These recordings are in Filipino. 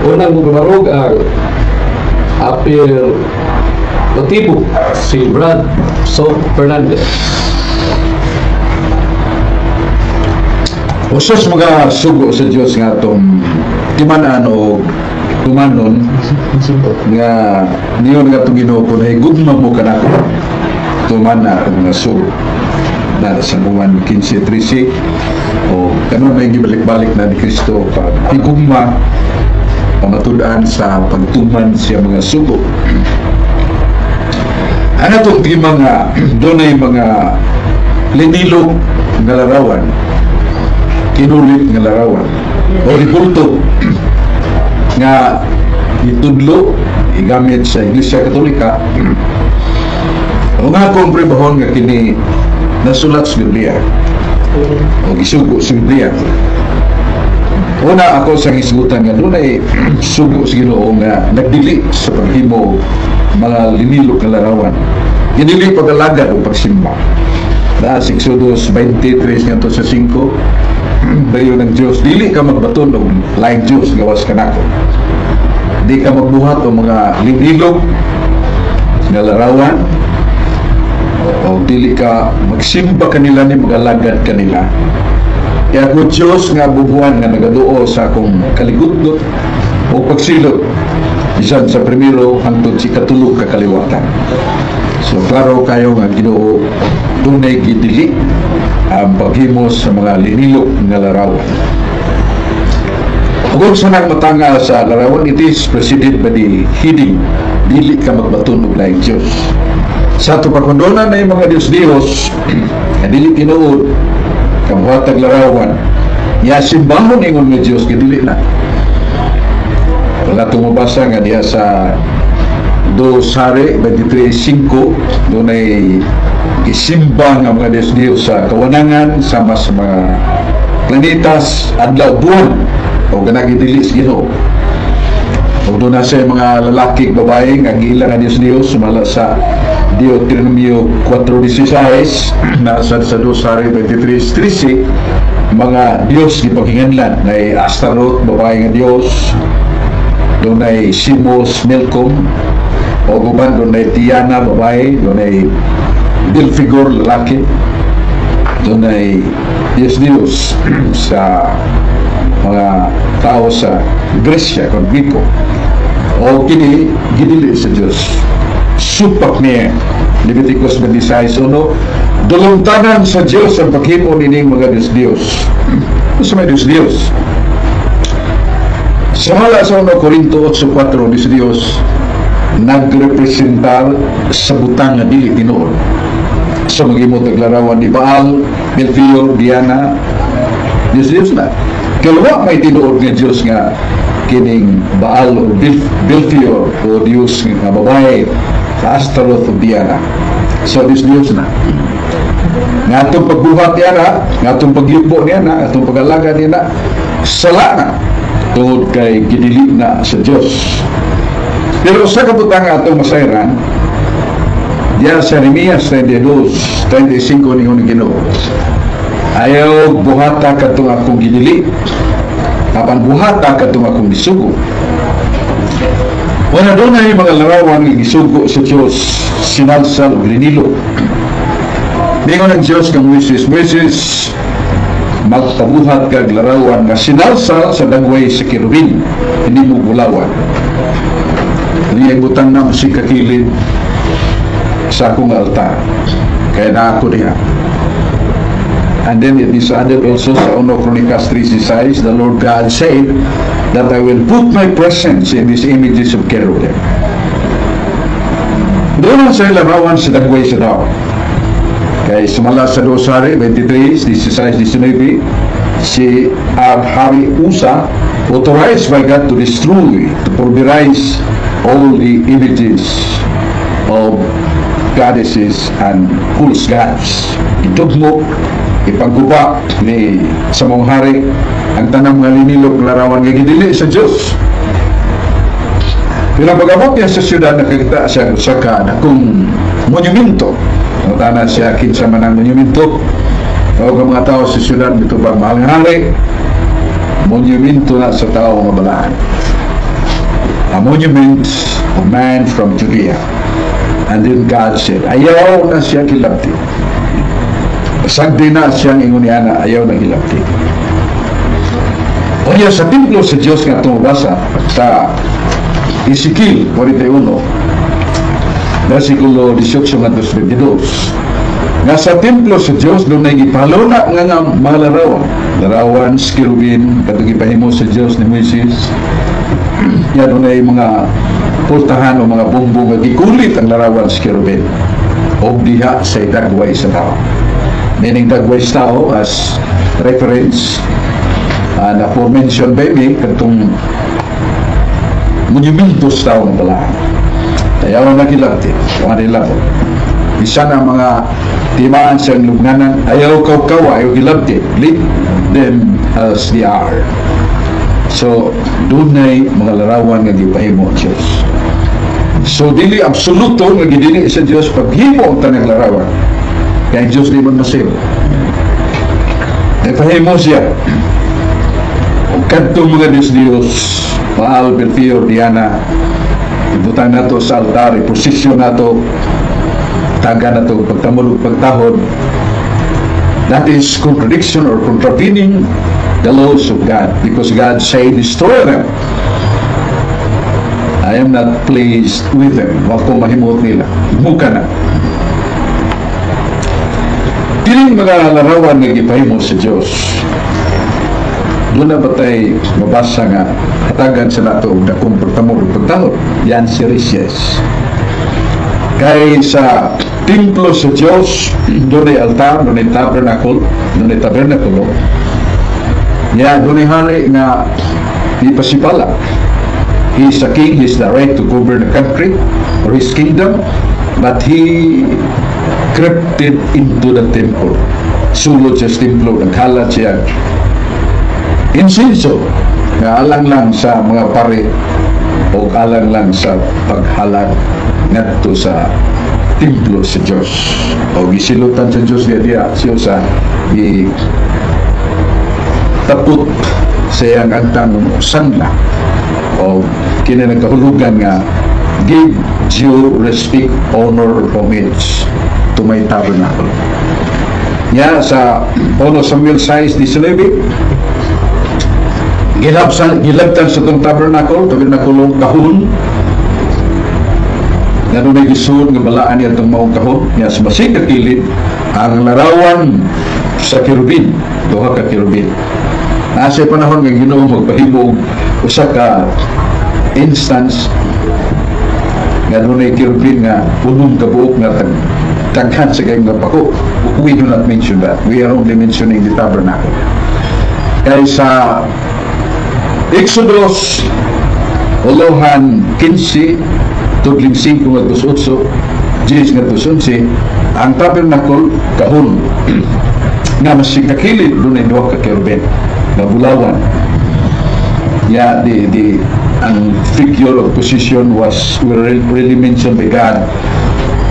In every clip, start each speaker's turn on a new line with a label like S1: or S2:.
S1: Unang gumarog ang apir motibo si Brad So Fernandez.
S2: Usos mga sugo sa Diyos nga itong timanan o tumanon nga niyon nga itong Ginoo ko na higugma mo ka na tumana ang mga sugo na sa buwan 15:13 o kanon may gibalik-balik na ni Kristo pag higugma pamatudan sa pagtuman siya mga sugo. Ano itong mga doon ay mga linilog nga larawan, kinulit nga larawan o ribulto nga itudlo igamit sa Iglesia Katolika o nga akong pribahon nga kini nasulat sa Biblia o gisugo sa Biblia. Una ako sa isgutan nga doon ay sugo sa Ginoo nga nagdili sa paghimo mga linilog nga larawan, ginili pag-alagad o pagsimba na sa Exodus 23 nga sa 5 dayo ng Diyos, dili ka magbaton o laing Diyos gawas ka nako, di ka magbuhat o mga linilog nga larawan o dili ka magsimba kanila ni mag-alagad kanila. Kaya ako Diyos nga bubuhan nga nagaduo sa akong kaligudlot o pagsilot bisan sa primero hangtod si katulog kakaliwatan. So klaro kayo nga Ginoo dunay gidili ang paghimo sa mga linilog nga larawan. Ug sa nagmatanga sa larawan, it is preceded by the heading dili ka magbaton og laing Diyos. Sa ato pagkondonan na yung mga Diyos nga dili tinuod kabuhatag larawan ya simbahon ingon nga Diyos gidili na. Wala tumabasa nga diya sa 2 Sari 23:5 doon ay isimba nga mga Diyos sa kawanangan sama sa mga planetas adlaw buwan o ganagidili sa Ginoo. O doon na sa mga lalaki babae nga gila nga Diyos sumala sa Deuteronomio 4:16 nasa sa 2 Sari 23:13 mga Diyos gipanghinganlan na Astaroth babae nga Diyos, doon ay Simos Milcom o guban doon ay Diana babae, doon ay Belphegor lalaki, doon ay Diyos sa mga tao sa Gresya kung Biko o kini gidili sa Diyos. Supak niya Leviticus 26:1 dulungtanan sa Diyos ang paghimo nining mga Diyos. Sa may Diyos sa hala sa 1 Corinto 8:4 Diyos nagrepresentar sa butang nga dili tinuod sa maghimo taglarawan ni Baal, Belphegor, Diana, Diyos na kalwa may tinuod nga Diyos nga kining Baal o Belphegor o Diyos nga babae sa Astaroth o Diana. So Diyos na nga itong pagbuhat niya na, nga itong paglibo niya na, nga itong pag-alaga niya na sala na tungod kay gidili na sa Diyos. Pero sa kabutang atong masayran diya sa Jeremias 32:35 ningon Ginoo, ayaw buhata katong akong gidili apan buhata katong akong gisugo. Wala doon na yung mga larawan ng gisugo sa Diyos sinalsal o linilo. Ningon ng Diyos kang Moises magpabuhat kag larawan nga sinalsal sa dagway sa kirubin, hindi mo bulawan. Hindi ay butang na si kakilid sa akong altar kaya na ako niya. And then it is added also sa 1 Chronicles 3:6, the Lord God said that I will put my presence in these images of cherubim. Doon sa larawan sa dagway sa tao. Kaya sumala sa 2 Sari 23:16-19 si Hari Usa authorized by God to destroy, to pulverize all the images of goddesses and false gods. Itugmo, ipagguba ni sa mong hari ang tanang mga linilog larawan nga gidili sa Diyos. Pero pag-abot niya sa siyudad, nakakita siya sa dakong monumento. Ang tanan siya kinsa man ang monumento o mga tao sa siyudad dito ba mahal-hali monumento na sa tao nga balaan. monument of man from Judea. And then God said, ayaw na siya kilabti. Sagdi na siyang ingon niya na ayaw na kilabti. O yan, sa templo sa Diyos nga tumabasa sa Ezekiel 41, versikulo 18 at 22, nga sa templo sa Diyos doon ay ipaluna nga mga larawan, skirubin, katong ipahimo sa Diyos ni Moises. Yan doon ay mga pultahan o mga bumbong nga gikulit ang larawan sa skirubin o diha sa dagway sa tao. Meaning dagway sa tao as reference na aforementioned by me katong monumentos tao ng balaan. Ayaw na nakilabti, mga nilabot. Isa na mga timaan sa lugnanan, ayaw kaw-kaw, ayaw kilabti. Leave them as they are. So, doon ay mga larawan nga gipahimo ang Diyos. So, dili absoluto nga gidili sa Diyos paghimo ang tanang larawan. Kaya ang Diyos di man masil. Nagpahimo siya. Kadtong mga Diyos, Baal, Belfior, Diana, ibutan nato sa altar, iposisyon nato, taga nato, pagtamulog, pagtahod. That is contradiction or contravening the laws of God, because God said, destroy them. I am not pleased with them. Wag ko mahimot nila. Muka na. Piling mga larawan nga gipahimo sa Diyos. Doon na ba tayo mabasa nga hatagan sa nato na kung pagtamulog, pagtahod. Yan si Risias. Kaya sa templo sa Diyos, doon ay altar, doon ay tabernacle, doon ay tabernakulo. Yan, doon ay hari nga ipasipala. He is a king, he has the right to govern the country or his kingdom, but he crept into the temple. Sulod sa templo, naghalat siya insenso nga alang lang sa mga pare o alang lang sa paghalag ngadto sa templo sa Diyos o gisilutan sa Diyos diya siya sa tapot sa iyang agtang sanla o kinanagkahulugan nga give due respect, honor, or homage to my tabernacle. Sa 1 Samuel 6:19 gilabtan sa itong tabernakulong kahon nga doon ay gisud nga balaan niya itong maong kahon nga sa basig kakilid ang larawan sa kirubin, duha ka kirubin. Nasa panahon nga Ginoo magpahimog usa ka instance nga doon ay kirubin nga punong kabuok nga taghan sa kayong napako. We do not mention that. We are only mentioning the tabernacle. Kaya sa Exodus 15 tudling 5 nga 8 10 nga 11 ang tabernacle kahon nga masig kakilid doon ay duha ka kerubin nga bulawan. Ang figure of position was really mentioned by God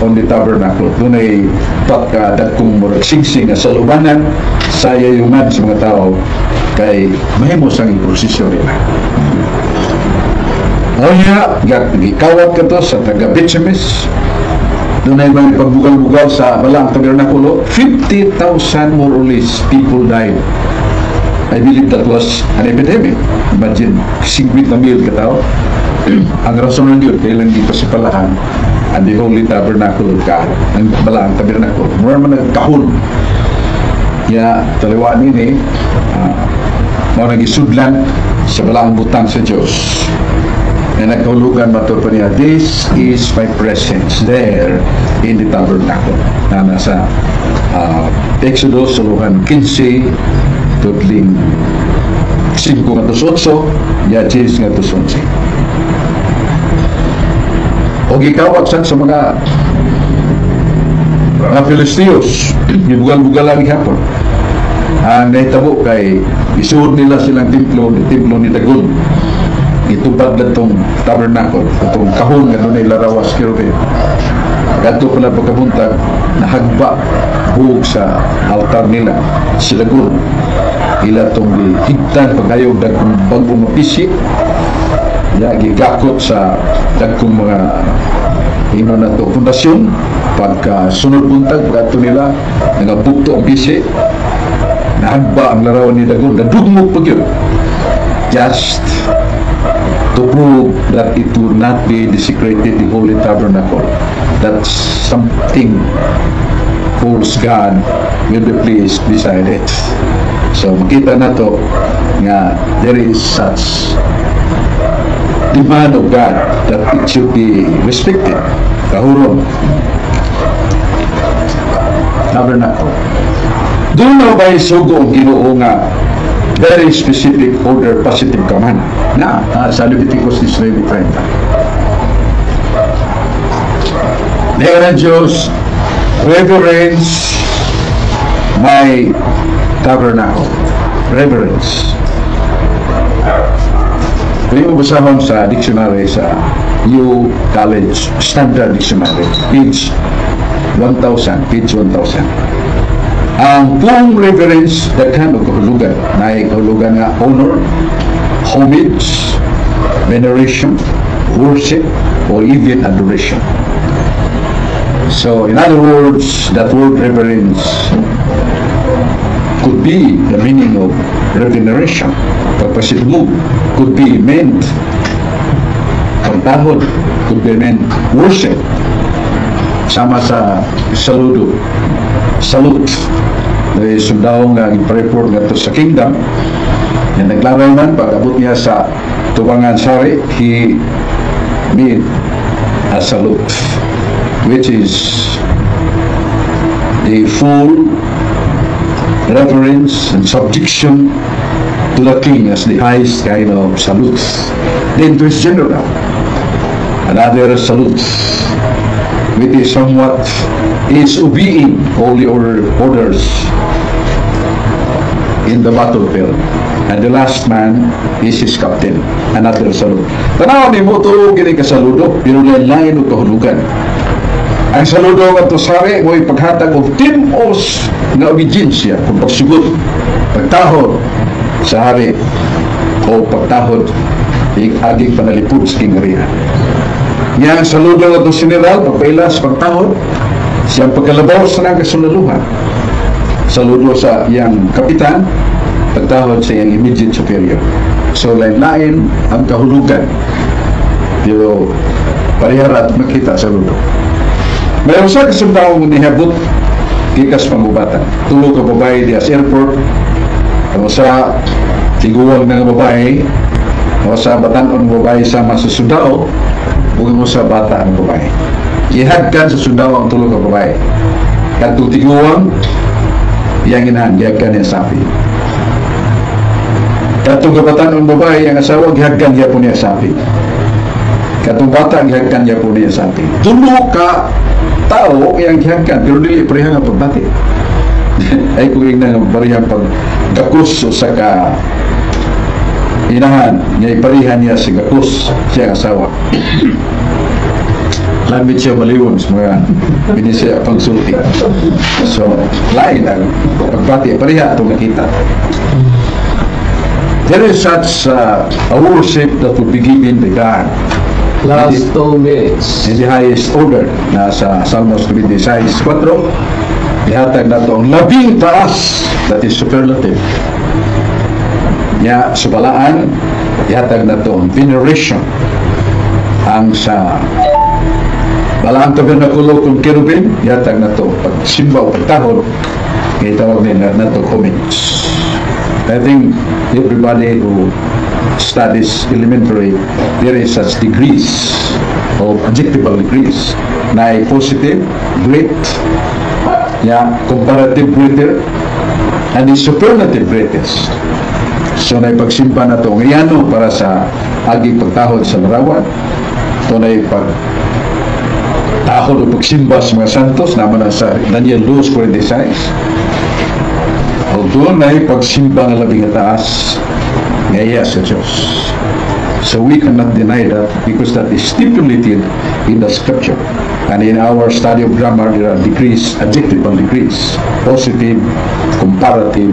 S2: on the tabernacle. Doon ay pagkadagkong murag singsing nga sa lubanan sa yayungan sa mga tao kay mahimos ang prosesyon nila. O gikawat ka to sa taga Betsemes. Doon ay mga pagbugal-bugal sa balang tabernakulo. 50,000 more or less people died. I believe that was an epidemic. Imagine, 50,000 katao. Ang rason ng Diyos, kailan dito sa palahan and the Holy Tabernacle of God. Ang balang tabernakulo. Mura man nagkahon. Taliwa nini, mga nagisudlan sa balang butang sa Diyos. Na nagkahulugan mato pa niya, this is my presence there in the tabernacle. Na nasa Exodus 15, tudling 5 nga 8, 10 nga 11. O gikawat sa mga Filistios, gibugal-bugal lang hapon. Ang naitabo kay isuod nila silang templo ni Dagon. Itubad na itong tabernacle, itong kahon nga doon ay larawas kirubin. Ganto pala pagkabuntag, nahagba buhog sa altar nila, si Dagon. Ila itong higtan pagayog na kung bagong mapisi, gigakot sa dagkong mga ino na to pundasyon. Pagka sunod buntag pagkato nila nagabukto ang bisi, nahagba ang larawan ni Dagon, nadugmog pag yun, just to prove that it would not be desecrated, the Holy Tabernacle, that something false God will be pleased beside it. So makita na to nga there is such demand of God that it should be respected. Kahuron tabernacle. Doon na ba isugo ang Ginoo nga very specific order positive command na sa Leviticus 19:30. Ngayon ang Diyos, reverence my tabernacle. Reverence. Pwede mo basahon sa dictionary sa New College Standard Dictionary, page 1000. Ang pong reverence, daghan o kahulugan. Na kahulugan nga honor, homage, veneration, worship, or even adoration. So, in other words, that word reverence could be the meaning of reveneration. Pagpasidmog could be meant pagtahod, could be meant worship. Sama sa saludo, salute. Dahil sundao nga ipareport nga to sa kingdom, yan naglaray man, pag-abot niya sa tubangan sari, he made a salute, which is the full reverence and subjection to the king as the highest kind of salute. Then to his general, another salute, which is somewhat is obeying holy orders in the battlefield. And the last man is his captain. Another salute. Tanaw ni mo to gini ka saludo, pero lain o kahulugan. Ang saludo nga to sari mo ipaghatag og timos nga obediensya kung pagsugot, pagtahod sa hari o pagtahod aging panalipod sa kingharian. Yang saludo nga to general, pagpailas, pagtahod, siyang pagkalabaw sa nang kasulaluhan. Saludo sa iyang kapitan, pagtahod sa iyang immediate superior. So, lain-lain ang kahulugan. Pero, pariharat makita saludo. Mayroon sa kasundaw mo nihabot, kikas pangubatan. Tulog ka babae di as airport, o sa tiguwag ng babae, o sa batanon babae sama sa sundao, huwag mo sa bata ang babae. Ihagkan sa sundao ang tulog ng babae. Katong tiguwang, iyang inahan, ihagkan niya sapi. Katong kabatan ng babae, ang asawa, ihagkan niya po niya sapi. Katong bata, ihagkan niya po niya sapi. Tulog ka tao, iyang ihagkan, pero dili parihang ang pagbati. Ay kung yung nang parihang paggakus o sa ka inahan, niya iparihan niya si gakus siya asawa. Lamit siya maliwan sa mga binisya pangsulti. So, lain ang pagbati, pariha itong nakita. There is such a worship that would be given by God.
S1: Last 2 minutes.
S2: In the highest order, nasa Salmos 26:4, ihatag na ito ang labing taas, that is superlative. Nya, subalaan, ihatag na ito ang veneration. Ang sa balaang tabernakulo kung kerubin, ihatag na ito pagsimba o pagtahod, itawag nila na ito homage. I think everybody who studies elementary, there is such degrees of adjectival degrees na positive, great, comparative greater, and the superlative greatest. So na ipagsimpa na ito ngayano para sa aging pagtahod sa larawan. Ito na ipagtahod o pagsimba sa mga santos naman na sa Daniel 2:46. O doon na ipagsimba ng labing taas ngaya sa Diyos. So we cannot deny that because that is stipulated in the scripture. And in our study of grammar, there are degrees, adjectival degrees, positive, comparative,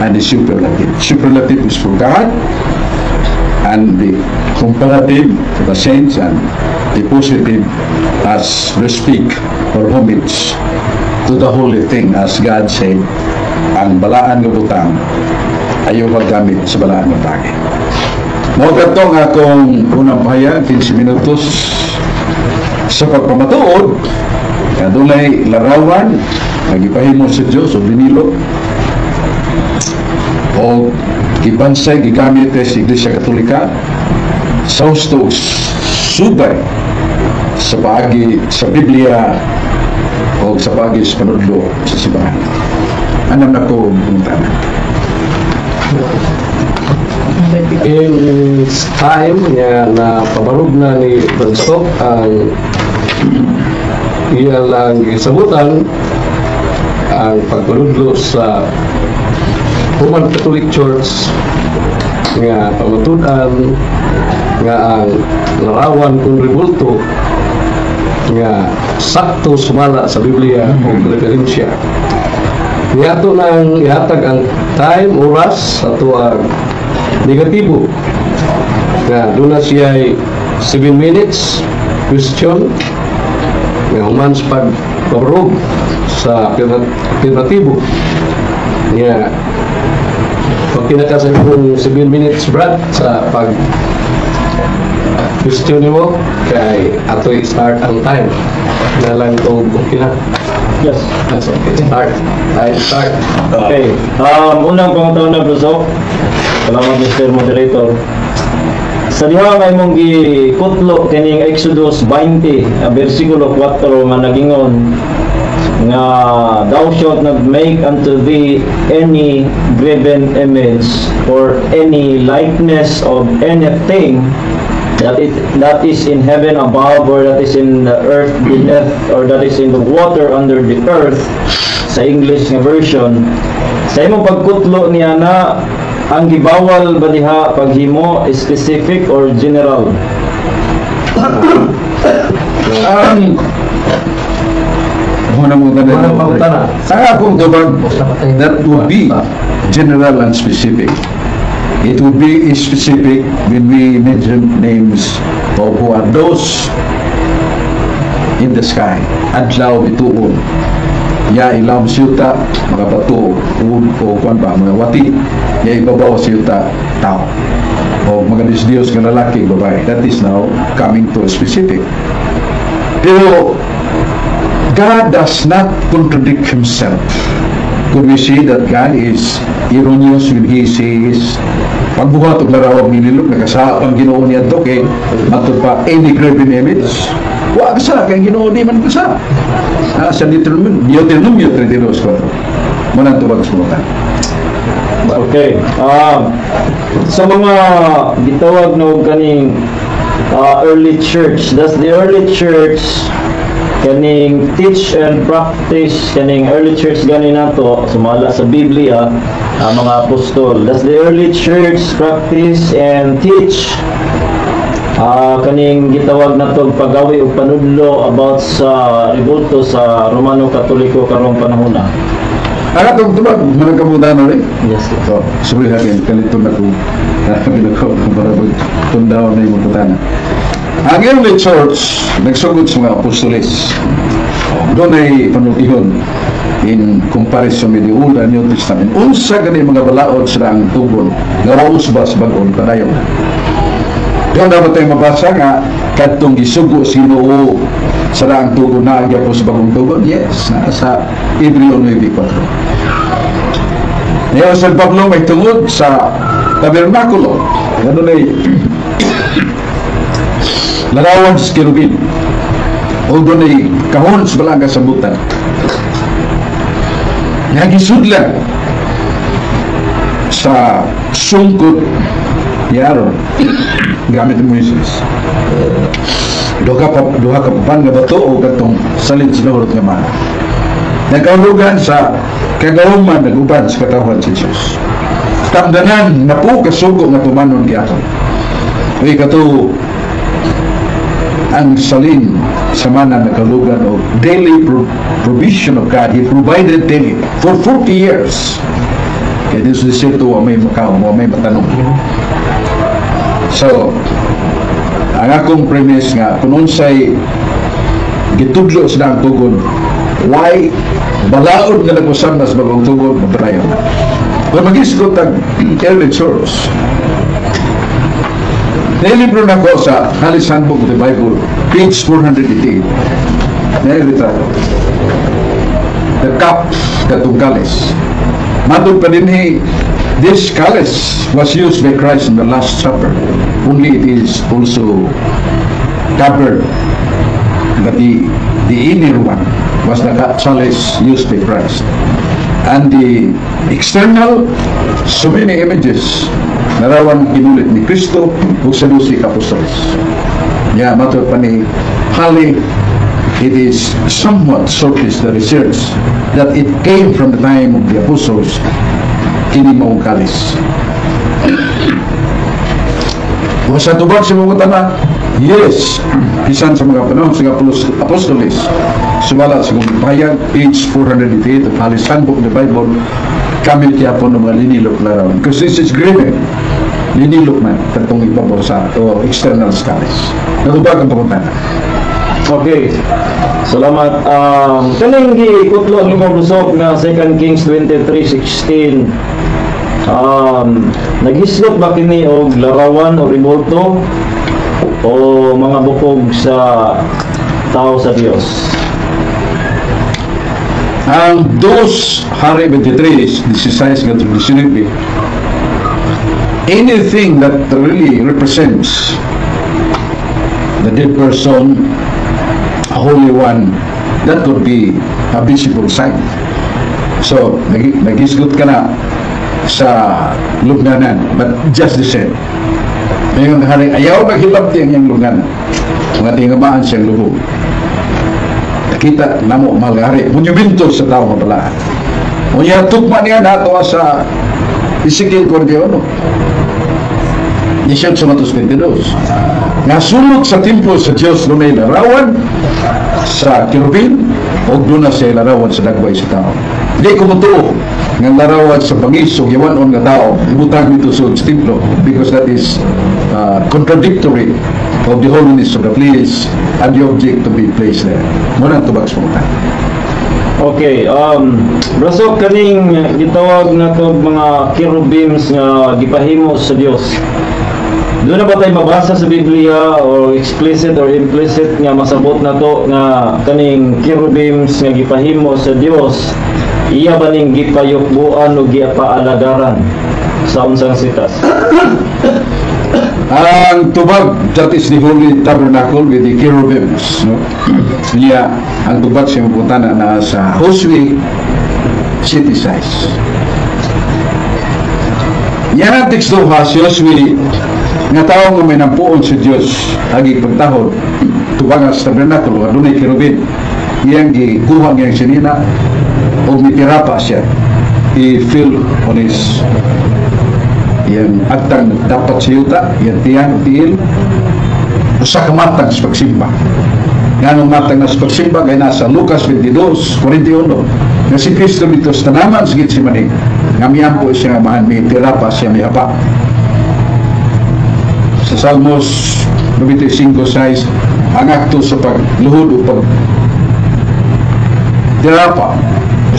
S2: and the superlative. Superlative is for God, and the comparative to the saints and the positive as respect or homage to the holy thing, as God said, ang balaan ng butang ayaw magamit sa balaan ng bagay. Mo katong akong unang pahayag 15 minutos sa pagpamatuod, kadulay larawan nagipahimo sa Diyos o binilo o gibansay gigamit sa Iglesia Katolika sa hustos subay sa paagi sa Biblia o sa paagi sa panudlo sa simbahan. Anam na ko punta na.
S1: In time nga na pabarog na ni Francisco ang iya lang gisabutan ang pagpaludlo sa Roman Catholic Church nga pamatudan nga ang larawan kung rebulto nga sakto sumala sa Biblia o referensya. Niyato nang ihatag ang time, oras sa tuwag negatibo nga doon na siya ay 7 minutes question nga human sa pagpabarog sa alternatibo nga pag kinakasan kong 7 minutes Brad sa pag question mo kay ato i-start ang time na lang kung okay na.
S3: Yes.
S1: That's okay. Start.
S3: Okay. Unang pangutaon na Bruso. Salamat Mr. Moderator. Sa diha nga imong gikutlo kining Exodus 20, versikulo 4 nga nagingon nga thou shalt not make unto thee any graven image or any likeness of anything that is in heaven above, or that is in the earth beneath, or that is in the water under the earth, sa English nga version. Sa imong pagkutlo niya na ang gibawal ba diha paghimo specific or general?
S2: Sa akong tubag, that would be general and specific. It would be specific when we mention names of who are those in the sky. Adlaw bituon. Ya ilam siyuta, mga bato, o kwan ba, mga wati. Ya ibabaw siyuta, tao. O mga Diyos ng lalaki, babae. That is now coming to a specific. Pero God does not contradict himself. Could we see that God is erroneous when He says, pagbuhat og larawang nililok, nakasaapang Ginoo niya ito, kay matod pa, any graven image, wa kasa, kay Ginoo di man kasa. Sa Deuteronomy 32:4. Muna ito pag-sumuntan.
S3: Okay. Sa mga gitawag na kaning early church, does the early church kaning teach and practice kaning early church gani nato sumala sa Biblia mga apostol, does the early church practice and teach kaning gitawag nato pagawi og panudlo about sa rebulto sa Romano Katoliko karong panahon na?
S2: Akatong tubag, mga kamutan na rin.
S3: Yes, sir.
S2: So, sabihin natin, kalito na kung para tundaw na yung mutana. Ang early church, nagsugod sa mga apostoles. Doon ay panutihon in comparison with the Old and New Testament. Unsa gani mga balaod sila ang tugon, nawaos ba sa bagong padayon. Doon dapat tayong mabasa nga, katong gisugo Ginoo sila ang tugon na agya po sa bagong tugon. Yes, nasa Hebreo 9:4. Ngayon sa Pablo may tungod sa tabernakulo. Ano na larawan sa kerubin. O doon ay kahon sa balang kasabutan. Nagisudlan sa sungkot yaron gamit ng Moises. Duha ka papan nga bato o katong salid sinurot nga mana. Nagkaulugan sa kagawman naguban sa katawan sa Diyos. Tamdanan na po kasugo nga tumanon kaya ito. Uy kato ang salin sa mana nagkaulugan o daily provision of God. He provided daily for 40 years. Kaya din sa desierto may makaw, may matanong. So, ang akong premise nga, kung unsay gitudlo sila ang tugon, why balaod nga nagusam nas bagong tugon, matrayon. Kung mag-isgot ang early church, nilibro na ko sa Holy Handbook of the Bible, page 488, nilibro the cup katong kalis. Matod pa din this chalice was used by Christ in the Last Supper. Only it is also covered, but the inner one was the chalice used by Christ. And the external, so many images narawan ginulit ni Kristo ug sa 12 apostles. Yeah, matod pa ni Hali, it is somewhat surface the research that it came from the time of the apostles kini maong kalis. Kung sa tubag sa mga tana, yes, bisan sa mga panahon sa apostoles, sumala sa kong pahayag, page 488 of Holy Handbook of the Bible, kami kaya po ng mga linilok larawan. Because this is graven, linilok man, katong ipabaw sa external kalis. Natubag ang pagkuntana.
S3: Okay. Salamat. Kaning giikutlo ang imong lusok na 2 Kings 23:16. Naghislop ba kini og larawan o rimulto o mga bukog sa tao sa Dios?
S2: Ang 2 Hari 23:16 nga tradisyonally, anything that really represents the dead person, a holy one, that could be a visible sign. So, nag-isgot ka na sa lugnanan, but just the same. Ngayon, hari, ayaw maghilap din yung lugnanan. Mga tingamaan siyang lubog. Nakita na mo, malgari, monumento sa tao mabalaan. Unya, tukman niya na ito sa Ezekiel 41. Isip sa Matos 22. Nga sulod sa templo sa Diyos doon ay larawan sa kirubin o doon na siya larawan sa dagway sa tao. Hindi ko mutuo nga larawan sa bangis o yawanon nga tao ibutang dito sa templo because that is contradictory of the holiness of the place and the object to be placed there. Muna ang tubag sa mga.
S3: Okay, brasok kaning gitawag na to mga cherubims nga gipahimo sa Dios. Doon na ba tayo mabasa sa Biblia o explicit or implicit nga masabot na to nga kaning cherubims nga gipahimo sa Dios iya ba ning gipayukbuan o giapaalagaran sa unsang sitas?
S2: Ang tubag, that is the Holy Tabernacle with the cherubims. No? Niya, ang tubag siya mapunta na sa Josue city size. Yan ang teksto ha, si Josue, nga tao nga may nampuon sa Diyos, agi pagtahod, tubag sa tabernacle, o dunay cherubim, iyang gikuha niyang sinina, o mitira pa siya, i-fill on his yang agtang dapat siyuta, yang tiyang tiil, usa ka matang sa pagsimba. Nga nung matang na sa pagsimba, kaya nasa Lucas 22:41, na si Kristo dito sa tanaman, sigit si Maning, nga miyampo siya nga mahan, may tira pa siya, may haba. Sa Salmos 95:6, ang akto sa pagluhod o pag dirapa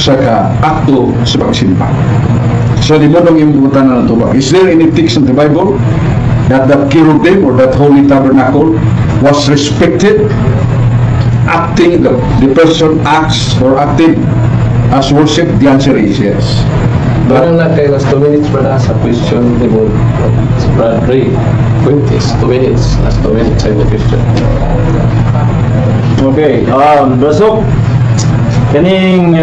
S2: sa ka akto sa pagsimba. So di mo nung imubutan na ito. Is there any text in the Bible that cherubim or that holy tabernacle was respected, acting, the person acts or acting as worship? The answer is yes.
S1: Doon na kay last 2 minutes para sa question ni mo. Brad Ray, 2 minutes. Last 2 minutes in the question.
S3: Okay, Brasok, kaning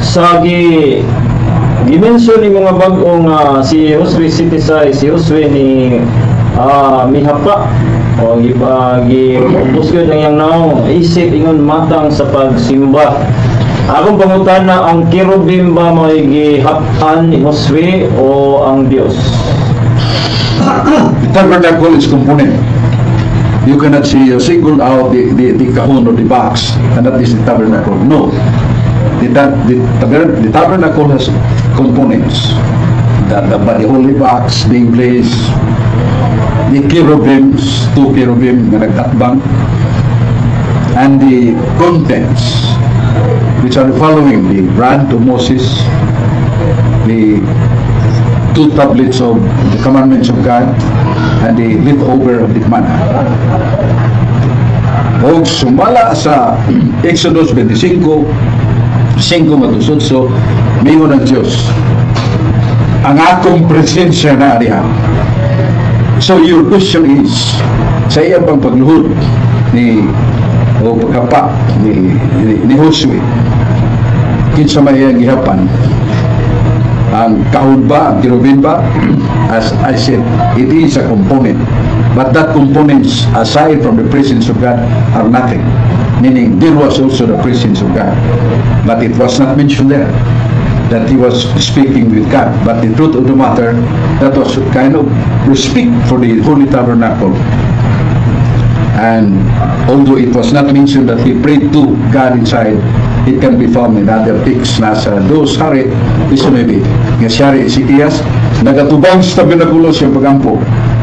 S3: sagi gimension ni mga bagong si Josue City Size, si Josue ni mihapa o gipagpus yun ang yang naong isip ingon matang sa pagsimba. Akong pangutana, ang cherubim ba may gihapan ni Josue o ang Dios?
S2: The tabernacle is component. You cannot see a single out the kahon or the box, and that is the tabernacle. No. The tabernacle has components. The holy box being placed, the cherubims, 2 cherubim na nagtatbang, and the contents, which are the following: the rod of Moses, the 2 tablets of the commandments of God, and the leftover of the manna. O sumala sa Exodus 25, 5-8, mayon ng Diyos ang akong presensya na ariha. So your question is, sa iya pang pagluhod o pagkapa ni Josue, kinsa may iyang gihapan, ang kahod ba, ang cherubim ba? As I said, it is a component, but that components aside from the presence of God are nothing, meaning there was also the presence of God, but it was not mentioned there that he was speaking with God. But the truth of the matter, that was kind of respect for the Holy Tabernacle. And although it was not mentioned that he prayed to God inside, it can be found in other texts. Nasa dos hari, isa maybe, nga si Hari Ezekias, nagatubang sa tabernakulo siya pagampo,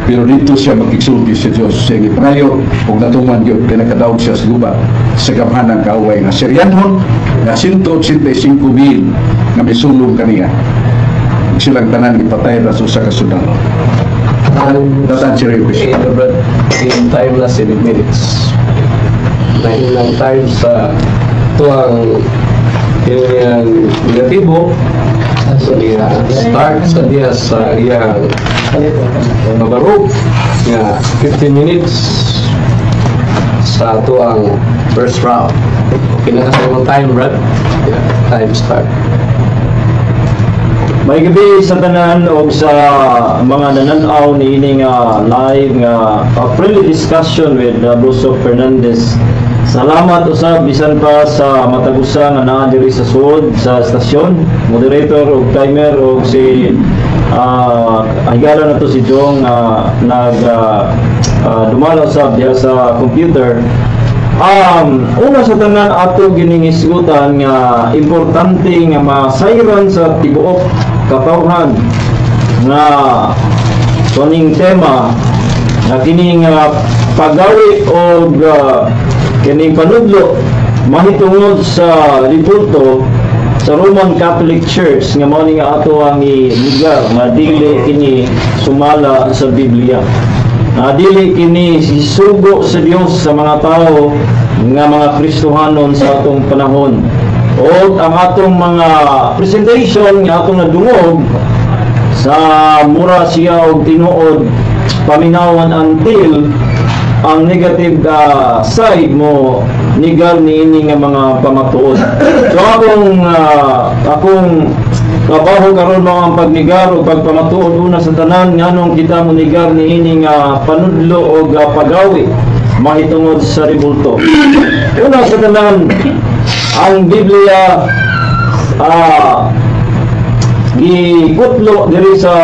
S2: pero dito siya magkiksulti sa Diyos. Siya giprayo, kung natuman yun, pinakadaog siya sa guba, sa gamhanang kaaway nga Siryanhon, nga 185,000 nga may sulong kaniya. Silang tanan ipatay na sa kasudalo. That's answer your question.
S1: In time na 7 minutes. Nahinang time sa tuwang yung negatibo sa diya start sa diya sa iyang mabarog nga 15 minutes sa tuwang first round. Pinakasay mong time, Brad. Time start.
S3: May gabi sa tanan o sa mga nananaw ni ining live nga friendly discussion with Bruso Fernandez. Salamat usab bisan pa sa matagusa nga naa diri sa suod sa stasyon, moderator o timer o si higala na to si Jong dumalaw usab diha sa computer. Una sa tanan ato giningisgutan nga importante nga masayran sa tibuok katawhan nga kuning tema na kining pagawi o kining panudlo mahitungod sa ribulto sa Roman Catholic Church nga mao ni nga ato ang lugar nga dili kini sumala sa Biblia. Dili kini sisugo sa Dios sa mga tao nga mga Kristohanon sa atong panahon. O ang atong mga presentation nga atong nadungog sa mura siya og tinuod paminawan until ang negative side mo nigal niini nga mga pamatuod. So akong trabaho karon mo ang pagnigar o pagpamatuod una sa tanan nganong kita mo nigar niini nga panudlo o pagawi mahitungod sa ribulto. Una sa tanan, ang Biblia gikutlo diri sa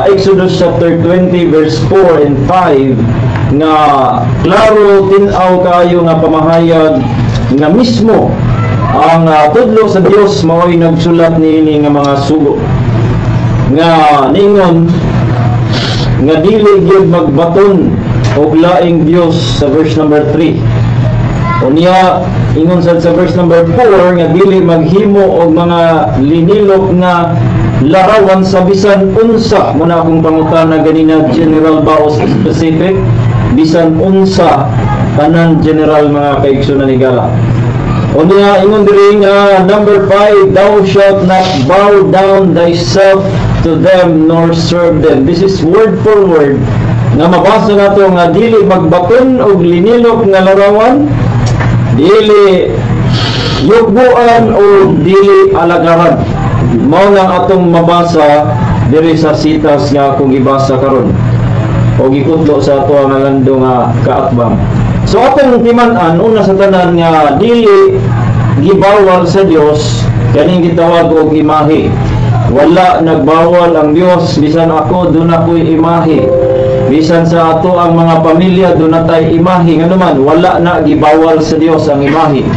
S3: Exodus chapter 20 verse 4 and 5 nga klaro tin-aw kayo nga pamahayag nga mismo ang tudlo sa Dios mao'y nagsulat niini nga mga sugo nga ningon nga dili gyud magbaton og laing Dios sa verse number 3. Unya ingon sa verse number 4 nga dili maghimo og mga linilok nga larawan sa bisan unsa mo na akong pangutana ganina general ba o specific bisan unsa tanan general mga kaigsunan ni Gala. Unya ingon diri nga number 5, thou shalt not bow down thyself to them nor serve them. This is word for word nga mabasa nato nga dili magbaton og linilok nga larawan, dili yugbuan o dili alagaran. Mao lang atong mabasa diri sa sitas nga akong ibasa karon o gikudlo sa ato nga lando nga kaatbang. So atong timan-an una sa tanan nga dili gibawal sa Dios kaning gitawag og imahe. Wala nagbawal ang Dios bisan ako doon ako'y imahe. Bisan sa ato ang mga pamilya doon na tayo imahe. Nga naman, wala na gibawal sa Dios ang imahe.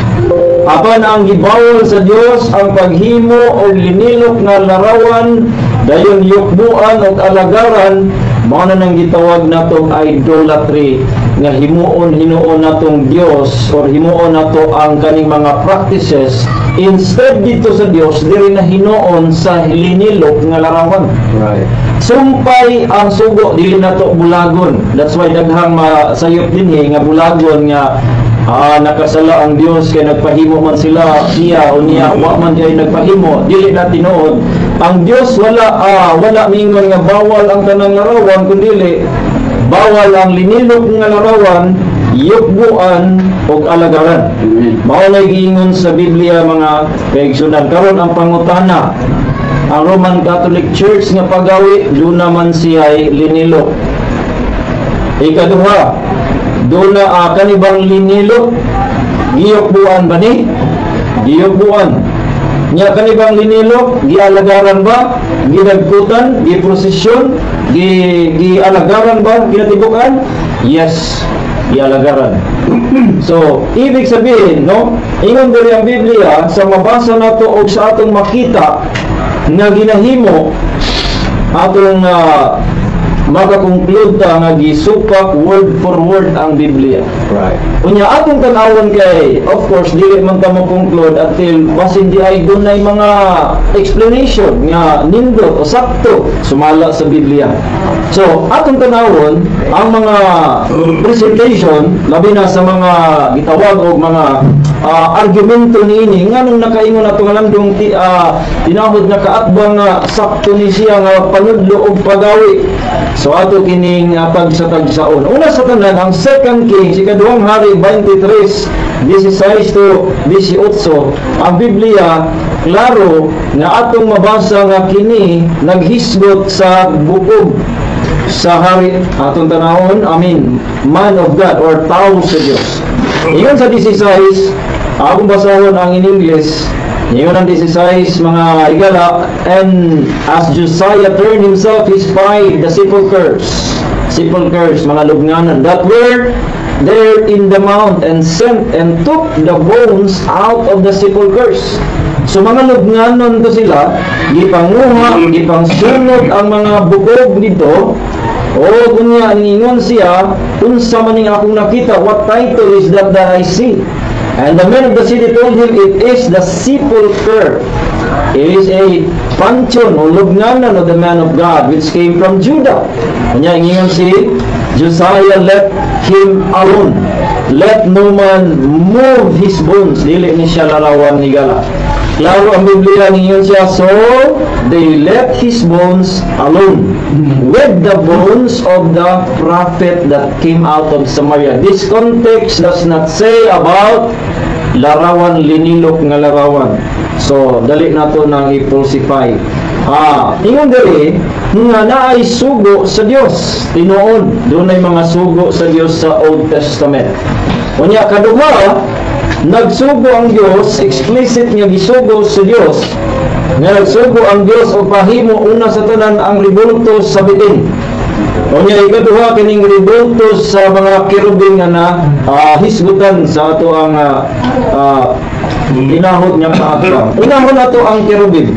S3: Apan ang gibawal sa Dios ang paghimo o linilok nga larawan, dayon yukbuan o alagaran, Mao na nang gitawag natong idolatry, nga hinuon natong Dios or himuon nato ang kaning mga practices instead dito sa Dios diri na hinuon sa linilok nga larawan.
S1: Right.
S3: Sumpay ang sugo dili nato bulagon. That's why daghang masayop dinhi nga bulagon nga nakasala ang Dios kay nagpahimo man sila siya o niya wa man kay nagpahimo dili na tinuod. Ang Dios wala mingon nga bawal ang tanang larawan kundi bawal ang linilok nga larawan, yugbuan o alagaran. Mao na giingon sa Biblia mga kaigsunan. Karon ang pangutana, ang Roman Catholic Church nga pagawi doon naman siya'y linilok. Ikaduha, doon na kanibang linilok, giyugbuan ba ni? Giyugbuan. Nya kanibang linilok, gialagaran ba? Ginagkutan, giprosesyon, gialagaran ba? Ginatibukan? Yes, gialagaran. So, ibig sabihin, no? Ingon diri ang Biblia sa mabasa nato og sa atong makita nga ginahimo atong makakonclude ta nga gisupak word for word ang Biblia.
S1: Right.
S3: Unya atong tan-awon kay of course dili man ta mo conclude until basin di ay dunay mga explanation nga nindot o sakto sumala sa Biblia. So atong tan-awon ang mga presentation labi na sa mga gitawag og mga argumento niini nganong nakaingon ato nga landong tinahod nga kaatbang nga sakto ni siya nga panudlo og pagawi. So ato kining pagsatagsaon. Una sa tanan ang 2 Kings, ikaduhang hari 23:16 to 18. Ang Biblia klaro nga atong mabasa nga kini naghisgot sa bukog sa hari atong tanahon, man of God or tao sa Dios. Ingon sa 16, akong basahon ang in English. Ingon ang 16 mga igala, and as Josiah turned himself, he spied the sepulchres, mga lubnganan that were there in the mount, and sent and took the bones out of the sepulchres. So mga lubnganon to sila, gipanguha, gipangsunod ang mga bukog dito. O kunya ningon siya, unsa maning akong nakita, what title is that I see? And the men of the city told him, it is the sepulchre. It is a panchon o lubnganan of the man of God which came from Judah. Kanya ingon si Josiah, let him alone. Let no man move his bones. Dili ni siya larawan ni gala. Klaro ang Biblia ningon siya, so they let his bones alone with the bones of the prophet that came out of Samaria. This context does not say about larawan, linilok nga larawan. So dali nato nang i-falsify. Ingon diri nga naay sugo sa Dios tinuod. Doon ay mga sugo sa Dios sa Old Testament. Unya kaduha, nagsugo ang Dios, explicit nga gisugo sa Dios. Nga nagsugo ang Dios o pahimo una sa tanan ang ribulto sa bitin. Unya ikaduha kining ribulto sa mga kerubin nga hisgutan sa ato ang inahod niya kaagam. Unahon ato ang kerubin.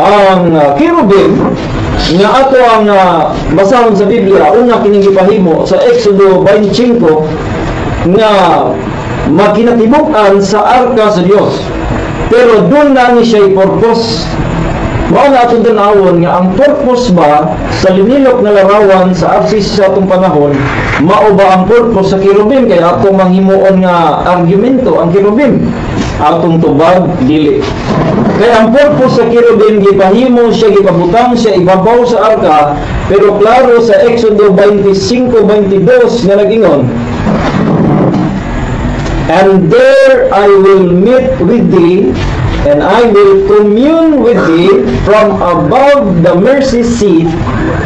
S3: Ang kerubin nga ato ang basahon sa Biblia, una kining gipahimo sa Exodo 25 nga makinatibukan sa arka sa Dios. Pero doon na ni siya i-purpose. Mao na atong tanawon nga ang purpose ba sa linilok na larawan sa apsis sa atong panahon, mao ba ang purpose sa kerubim? Kaya atong manghimuon nga argumento ang kerubim atong tubag dili. Kaya ang purpose sa kerubim, gipahimo siya, gipabutang siya ibabaw sa arka. Pero klaro sa Exodo 25:22 nga nag-ingon, and there I will meet with thee, and I will commune with thee from above the mercy seat,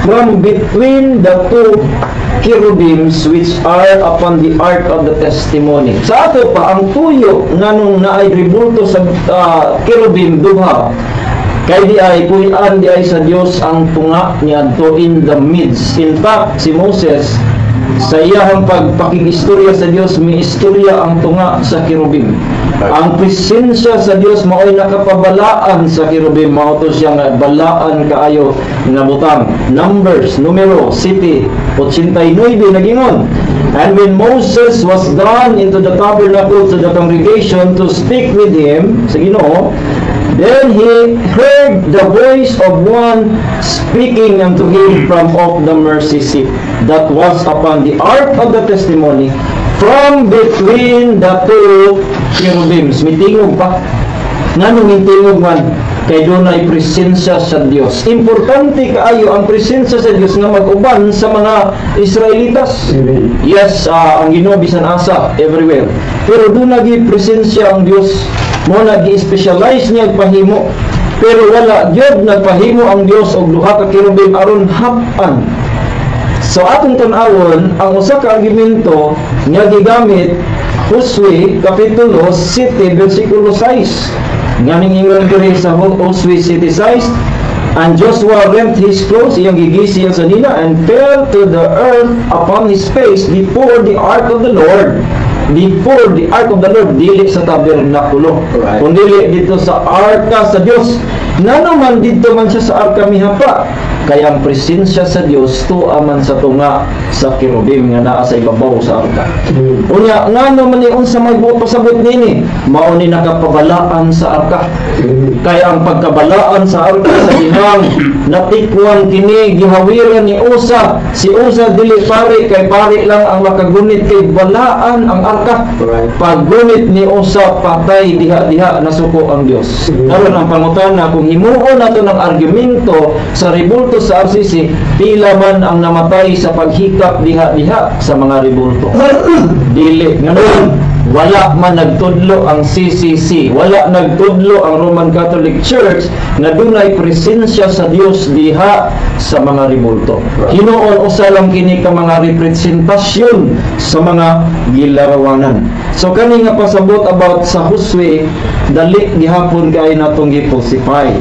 S3: from between the two cherubims which are upon the ark of the testimony. Sa ato pa, ang tuyo nganong naay ribulto sa cherubim duha, kay di ay puyan di ay sa Dios ang tunga niadto in the midst. In fact, si Moses sa iyahang pagpakigistorya sa Dios, may istorya ang tunga sa kirubim. Ang presensya sa Dios mao'y nakapabalaan sa kirubim, mao to siya nga balaan kaayo nga butang. Numbers numero 7:89 nagingon. And when Moses was gone into the tabernacle to the congregation to speak with him, sa Ginoo, then he heard the voice of one speaking unto him from off the mercy seat that was upon the ark of the testimony, from between the two cherubims. Mitingog pa. Nganong mitingog man? Kay doon ay presensya sa Dios. Importante kaayo ang presensya sa Dios nga mag-uban sa mga Israelitas. Yes, ang Ginoo bisan asa everywhere. Pero doon nagi presensya ang Dios. Mo nagi-specialize niya pahimo. Pero wala gyud nagpahimo ang Dios og duha ka kirubim aron hap-an. So atong tan-awon ang usa ka argumento nga gigamit Josue kapitulo 7 bersikulo 6. Nganing ingon diri sa Josue 7:6, and Joshua rent his clothes, iyang gigisi ang sanina, and fell to the earth upon his face before the ark of the Lord. Before the ark of the Lord, dili sa tabernakulo, kundi dito sa arka sa Dios. Ngano man dito man siya sa arka mihapa, kaya ang presensya sa Dios tuwa man sa tunga sa kirubim nga naa sa ibabaw sa arka. Unya ngano man ni unsa may pasabot nini, mao ni nakapabalaan sa arka. Kaya ang pagkabalaan sa arka sa dinang natikwan kini gihawiran ni Usa. Si Usa dili pare kay pare lang ang makagunit kay balaan ang arka. Paggunit ni Usa patay diha-diha nasuko ang Dios. Karon ang pangutana kung himuon nato ng argumento sa rebulto sa RCC, pila man ang namatay sa paghikap diha-diha sa mga rebulto? Dili. Ngayon, wala man nagtudlo ang CCC, wala nagtudlo ang Roman Catholic Church na dunay presensya sa Dios diha sa mga rebulto. Hinuon usa lang kini ka mga representasyon sa mga gilarawanan. So kani nga pasabot about sa Josue, dali gihapon kay natong gipulsify.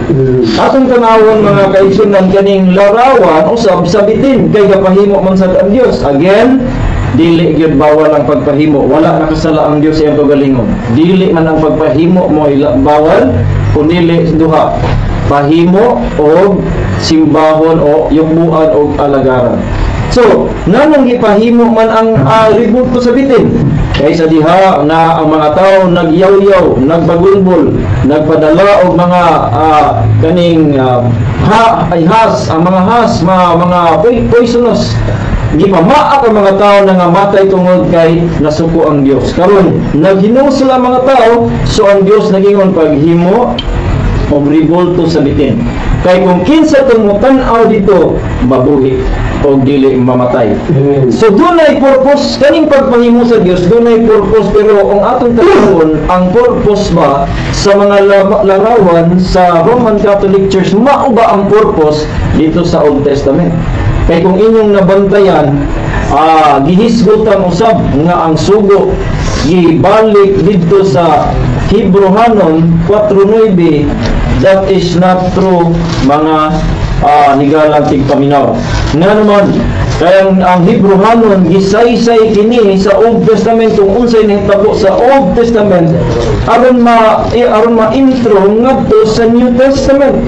S3: Atong tanawon mga kaigsunan kaning larawan usab sabitin kay gapahimo man sa Dios. Again, dili gyud bawal ang pagpahimo, wala nakasala ang Dios sa iyang kagalingon. Dili man ang pagpahimo mo bawal, kunili duha, pahimo o simbahon o yugbuan o alagaran. So nanong gipahimo man ang rebulto sa bitin, kaysa diha na ang mga tao nagyaw-yaw, nagbagulbol, nagpadala og mga kaning has, ang mga has, mga poisonous. Gipamaak ang mga tao na nga matay tungod kay nasuko ang Dios. Karon naghinusol ang mga tao, so ang Dios nagingon paghimo og rebulto sa bitin. Kay kung kinsa tong mutan-aw dito, mabuhi o dili mamatay. So dunay purpose kaning pagpahimo sa Dios, dunay purpose, pero ang atong tanawon, ang purpose ba sa mga larawan sa Roman Catholic Church, mao ba ang purpose dito sa Old Testament? Kay kung inyong nabantayan, gihisgutan usab nga ang sugo gibalik dito sa Hebrehanon 4:9, that is not true mga higalang tigpaminaw. Nga naman, kaya ang Hebrehanon gisaysay kini sa Old Testament kung unsay nahitabo sa Old Testament aron ma-intro ngadto sa New Testament.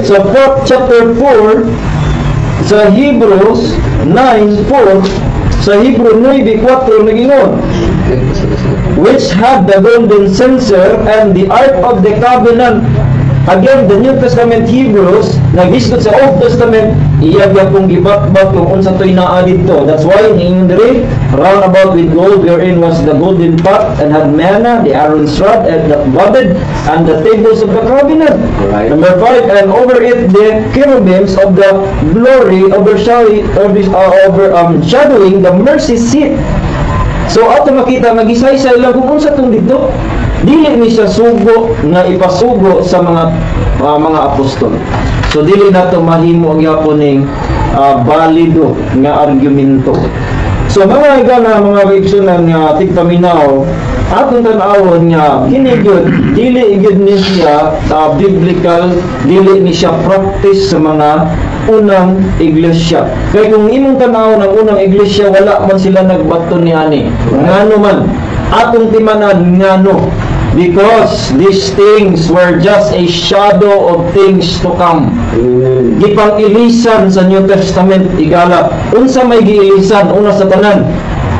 S3: Sa 4th chapter 4 sa Hebrews 9:4, sa Hebrew 9:4 nagingon, which had the golden censer and the ark of the covenant. Again, the New Testament Hebrews naghisgot sa Old Testament, iya gyapon gibatbat kung unsa toy naa didto. That's why in the round about with gold, wherein was the golden pot and had manna, the Aaron's rod and the budded, and the tables of the covenant. Right. Number 5, and over it the cherubims of the glory shadowing the mercy seat. So ato makita magisaysay lang kung unsa tong didto. Dili ni siya sugo nga ipasugo sa mga apostol. So dili nato mahimo ang gyapon ning balido nga argumento. So mga igana mga kaigsunan nga tigpaminaw, atong tan-awon nga kini gyud dili gyud ni siya biblical, dili ni siya practice sa mga unang iglesia. Kaya kung imong tanaw ng unang iglesia, wala man sila nagbaton ni ani. Ngano man atong timanan ngano, because these things were just a shadow of things to come. Gipang ilisan sa New Testament igala. Unsa may giilisan? Una sa tanan,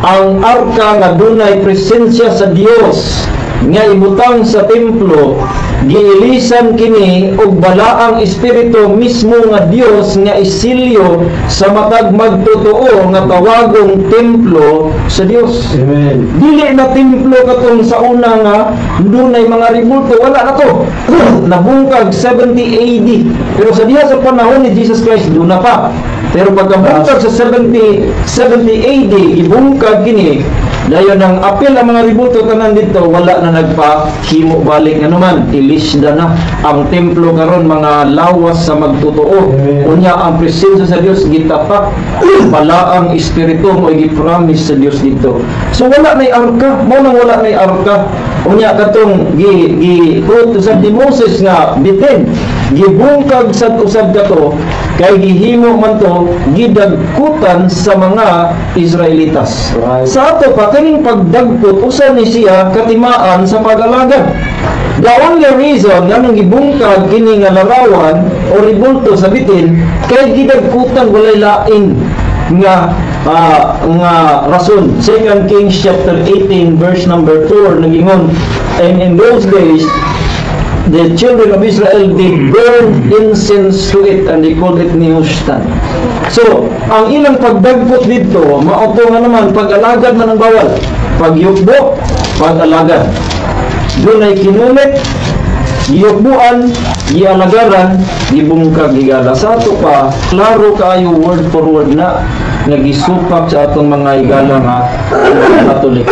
S3: ang arka nga dunay presensya sa Dios nga ibutang sa templo, giilisan kini og balaang espiritu mismo nga Dios nga isilyo sa matag magtotoo nga tawagong templo sa Dios.
S1: Amen.
S3: Dili na templo katong sa una nga dunay mga ribulto, wala na to. Nabungkag 70 AD. Pero sa diha sa panahon ni Jesus Christ duna pa. Pero pagkabungkag sa 70 AD, ibungkag kini, dayon ang apil ang mga ribulto tanan dito, wala na nagpahimo balik nga naman, ilisda na ang templo karon, mga lawas sa magtotoo. Unya ang presensya sa Dios gitapak, balaang espiritu mo gi-promise sa Dios dito. So wala nay arka, mo nang wala nay arka. Unya katong gi-quote sa ni Moses nga bitin, gibungkag sad usab kato kay gihimo man to gidagkutan sa mga Israelitas. Sa ato pa kaning pagdagkot usa ni siya katimaan sa pag-alagad. The only reason nga nang gibungkag kini nga larawan o ribulto sa bitin kay gidagkutan walay lain nga rason. 2 Kings chapter 18 verse number 4 nagingon, and in those days the children of Israel, they burned incense to it and they called it Nehushtan. So, ang ilang pagdagpot dito, mauto nga naman, pag-alagad man ang bawal. Pagyukbo, pag-alagad. Doon ay kinulit, giyukbuan, gialagaran, gibungkag, gigala. Sa ato pa, klaro kayo word for word na nagisupak sa atong mga igala nga Catholic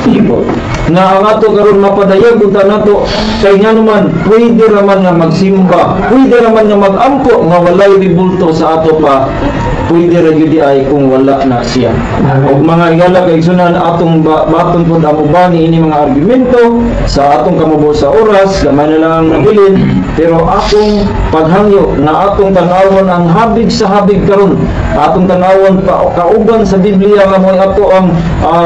S3: people. Na ang ato karon mapadayag unta nato kay nga naman pwede raman nga magsimba, pwede raman nga mag-ampo nga walay ribulto sa ato pa, pwede ra gyud ay kung wala na siya. Og mga igala kay sunan atong baton pud ang ubani ini mga argumento sa atong kamubo sa oras, gamay na lang ang nabilin, pero atong paghangyo na atong tan-awon ang habig sa habig karon, atong tan-awon kauban sa Biblia nga mo ato ang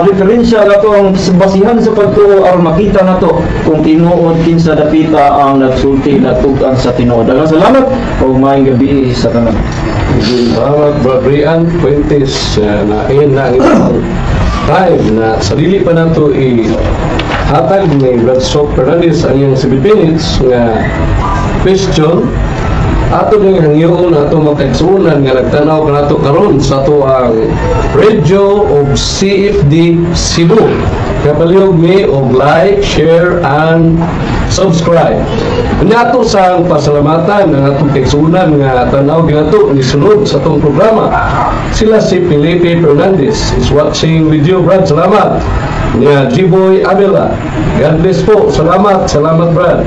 S3: referensya ato ang basihan sa pagtuo aron makita nato kung tinuod kinsa dapita ang nagsulti natugan sa tinuod. Daghang salamat ug maayong gabi sa tanan.
S1: Salamat Brother Rian Fuentes na iyon na ang time na sarili pa nato hatag ni Brad Sok Fernandez ang iyang 7 minutes nga question ato ning hangyoon ato magkaigsunan nga nagtanaw ka nato karon sa ato ang radio of CFD Cebu. Kapalihog mi og like, share and subscribe. Nato sa pasalamatan ng atong kaigsunan nga tanaw ginato ni sunod sa atong programa. Sila si Felipe Fernandez is watching video. Brad, salamat. Nga G-Boy Abela, God bless po. Salamat Brad.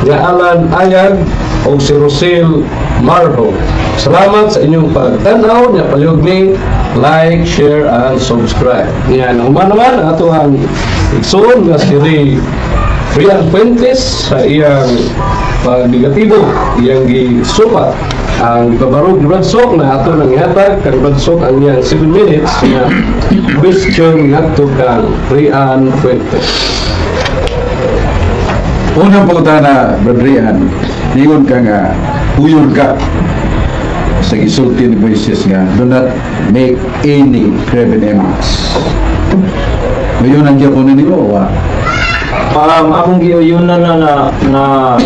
S1: Nga Alan Ayag o si Rosel Marho, salamat sa inyong pagtanaw. Nga palihog ni like, share and subscribe. Yan, human naman ato ang igsoon nga si Rian Fuentes sa iyang pag-negatibo, iyang gisupat ang pabarog ni Brad Sok na ato nang ihatag kang Brad Sok ang iyang 7 minutes na question ngadto kang Rian Fuentes.
S2: Unang pangutana, Brad Rian, ningon ka nga huyon ka sa gisulti ni Moises nga do not make any graven images. Ngayon ang Japon na nilo wa?
S3: Akong giuyunan na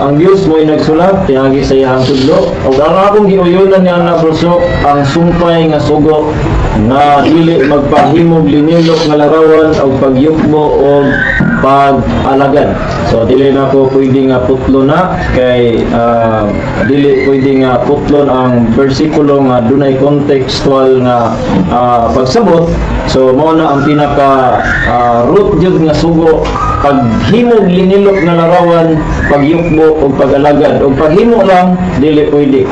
S3: ang Diyos mo'y nagsulat tinagi sa iyang tudlo. O ang akong giuyunan niya na Brosok ang sumpay nga sugo na dili magpahimog linilok nga larawan o pagyukbo o pag-alagad. So dili na ko pwede nga putlo na kay dili pwede nga putlon ang bersikulo nga dunay contextual nga pagsabot. So mao na ang pinaka root jud nga sugo, paghimog linilok nga larawan, pagyukbo o pag-alagad. O paghimo lang dili pwede,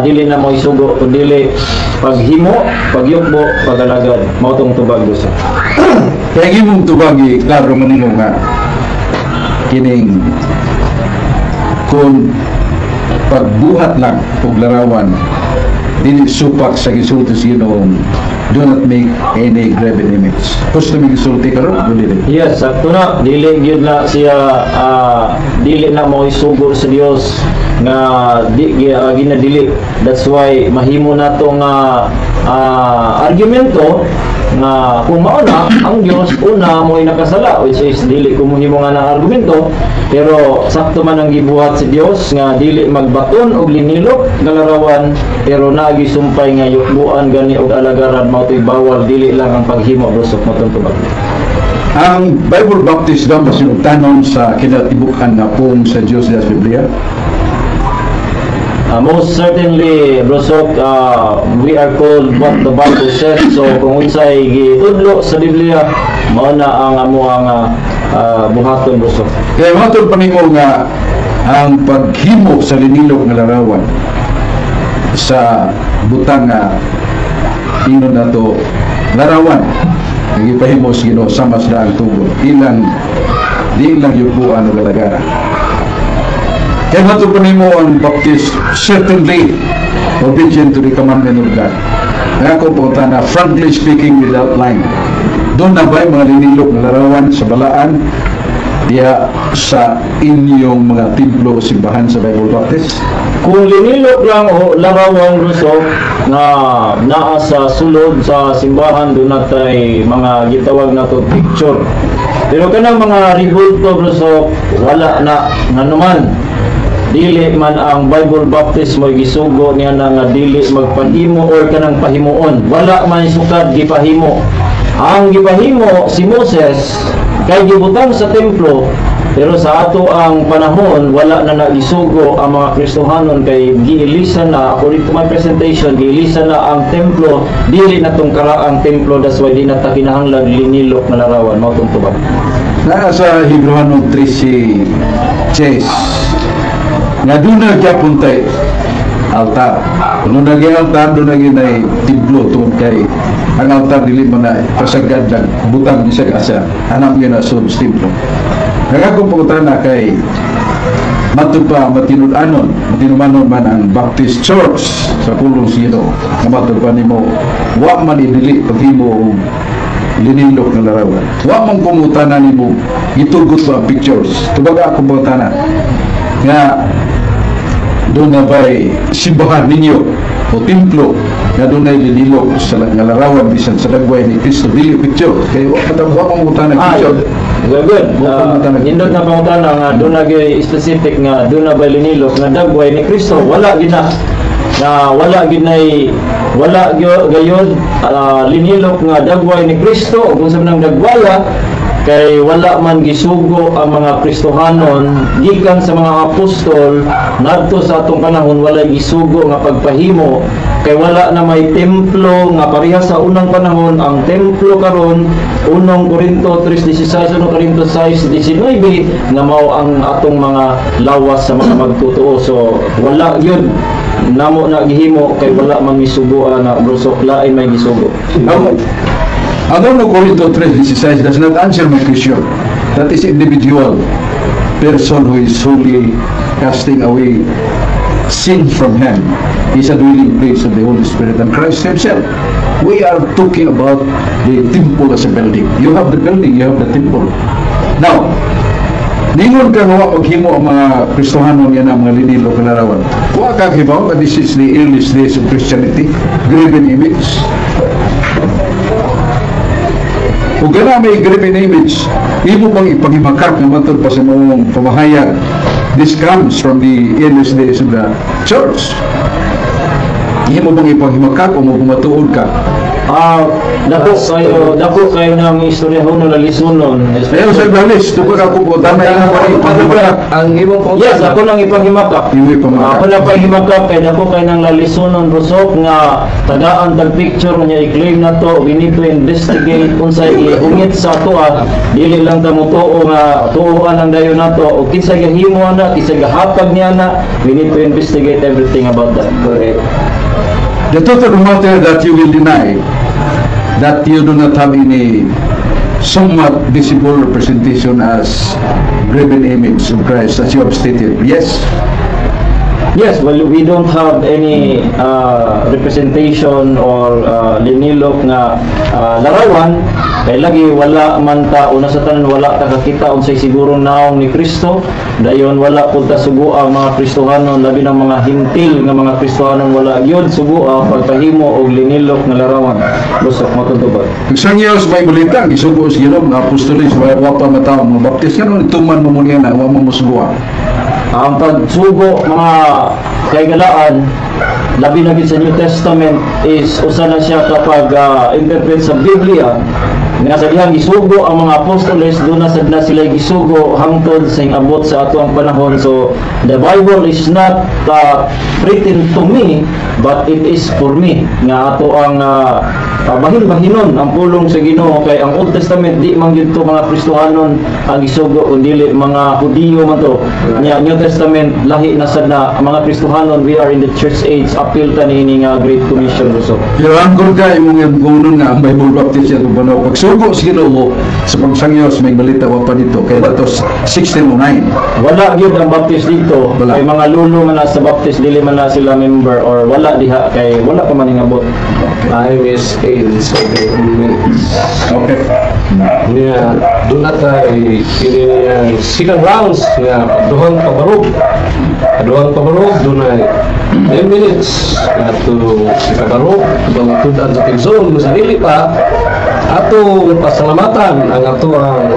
S3: dili na mo isugo o dili paghimo, pagyukbo, pag-alagad. Mao tong tubag gusto.
S2: Kaya imong tubagi klaro man nimo nga kining kung pagbuhat lang og larawan dili supak sa gisulti sa Ginoong, do not make any graven image. Gusto mi gisulti karon dili.
S3: Yes, sakto na. Dili gyud na siya dili na mo isugo sa Dios nga ginadili. That's why mahimo nato nga argumento nga kung mao na ang Dios una mo'y nakasala, which is dili ko mohimo nga ng argumento, pero sakto man ang gibuhat si Dios nga dili magbaton og linilok nga larawan, pero naagi sumpay nga yukbuan gani og alagaran mao to'y bawal, dili lang ang paghimo brusok mo tubag.
S2: Ang Bible Baptist daw masinugtanon sa kinatibukan nga pong sa Dios sa Biblia.
S3: Most certainly, brusok, we are called what the Bible says. So kung unsay gitudlo sa Biblia, mao na ang amo ang buhaton, brusok.
S2: Kaya matod pa nimo nga ang paghimo sa linilok nga larawan sa butang nga ino na to larawan nagipahimo sa Ginoo sama sa ang tubo ilang di lang yubuan og lagara. Kaya matod pa nimo ang Baptist certainly obedient to the commandment of God. Kaya ko punta na frankly speaking without lying. Doon na ba'y mga linilok na larawan sa balaan diya sa inyong mga templo o simbahan sa Bible Baptist?
S3: Kung linilok lang o larawan, brusok, na naa sa sulod sa simbahan, doon natay mga gitawag na to picture. Pero kanang mga ribulto, brusok, wala na naman. Dili man ang Bible Baptist mo gisugo niya na nga dili magpahimo or kanang pahimuon. Wala man sukad gipahimo. Ang gipahimo si Moses kay gibutang sa templo, pero sa ato ang panahon wala na nagisugo ang mga Kristohanon kay giilisa na, according to my presentation, giilisa na ang templo, dili na tong karaang templo, that's why di na ta kinahanglan linilok na larawan mao tong tubag.
S2: Sa Hebreano 13:6 nga doon na gyapon tay altar. Kung naging altar, doon naging ay tiblo tungkol kay ang altar dili man na pasagad lang butang isag asa anam yun na sa templo. Nagakong punta na kay matinumanon man ang Baptist Church sa pulong Sino nga matud pa nimo wa man idili paghimo linilok ng larawan. Wa man kumuta na nimo gitugot sa pictures. Tubaga ako punta na nga doon na ba'y simbahan ninyo o templo na doon ay linilok sa larawan bisan sa dagway ni Cristo dili picture kaya wala pangutan ng picture.
S3: Good. Nindot na pangutan nga doon na specific nga doon na ba'y linilok na dagway ni Cristo, wala gina na wala ginay wala gayon linilok nga dagway ni Cristo o kung saan nang dagwaya kay wala man gisugo ang mga Kristohanon gikan sa mga apostol ngadto sa atong panahon, wala gisugo nga pagpahimo kay wala na may templo nga pareha sa unang panahon. Ang templo karon 1 Corinto 3:16 1 Corinto 6:19 nga mao ang atong mga lawas sa mga magtotoo. So wala yun namo na gihimo kay wala man gisugo na brusok, lain may gisugo.
S2: Although no Corinto 3:16 does not answer my question, that is individual person who is solely casting away sin from him is a dwelling place of the Holy Spirit and Christ Himself. We are talking about the temple as a building. You have the building, you have the temple. Now, ningon ka nga paghimo ang mga Kristohanon yan ang mga linilo kalarawan. Huwag kang hibaw, but this is the earliest days of Christianity, graven image. Kung gana may graven image, imo pang ipanghimakak na matod pa sa mga pamahayag. This comes from the earliest days of the church. Imo pang ipanghimakak o mo pumatuod ka.
S3: Dako kayo ng istoryahonon na lisunon.
S2: Ayaw sa Gladys, ito ka po, tama yung ipanghimakak.
S1: Ang imong pang
S3: Yes, ako nang ipanghimakak. Ako na panghimakak kay dako kayo ng lalisunon brusok nga tagaan tag picture niya i-claim na to. We need to investigate unsay iungit sa ato dili lang ta mo tuo nga tuoan ang dayon nato o kinsa gahimo na kinsa gahapag niya na. We need to investigate everything about that. Correct.
S2: The total matter that you will deny that you do not have any somewhat visible representation as graven image of Christ as you have stated. Yes.
S3: Yes, well, we don't have any representation or linilok nga larawan. Kay lagi wala man ta una sa tanan wala ta kakita unsay siguro naong ni Kristo. Dayon wala pud ta sugo ang mga Kristohanon labi ng mga hintil nga mga Kristohanon wala gyud sugo ang pagpahimo og linilok nga larawan. Lusok matutubag.
S2: Isang years may balita, isugo sa Ginoo nga apostolis wa pa mataw mga baptist kanon tuman mo muna na wa mo musugwa.
S3: Ang pagsugo mga kaigalaan labi na gid sa New Testament is usa na siya kapag interpret sa Biblia nga sa dihang gisugo ang mga apostoles doon na sad na sila gisugo hangtod sa abot sa ato ang panahon. So the Bible is not written to me but it is for me nga ato ang bahin-bahinon ang pulong sa Ginoo kay ang Old Testament di man gyud to mga Kristohanon ang gisugo kundi mga Hudiyo man to. New Testament lahi na sad na mga Kristohanon. We are in the church age, appeal ta niini nga Great Commission so.
S2: Pero ang kurga imong gunon nga ang Bible Baptist ya banaw pagsugo sa Ginoo sa pagsangyos may balita wa pa dito kay datos 1609.
S3: Wala gyud ang Baptist dito.
S2: Wala.
S3: Kay mga lulo man na sa Baptist dili man na sila member or wala diha kay wala pa man ingabot.
S1: Time is 8:07 minutes.
S2: Okay.
S1: Niya, doon na tayo yung second rounds nga duhang pabarog. Duhang pabarog, doon na 10 minutes ato ikabarog, itong tudan sa pigzone, sarili pa, ato pasalamatan ang ato ang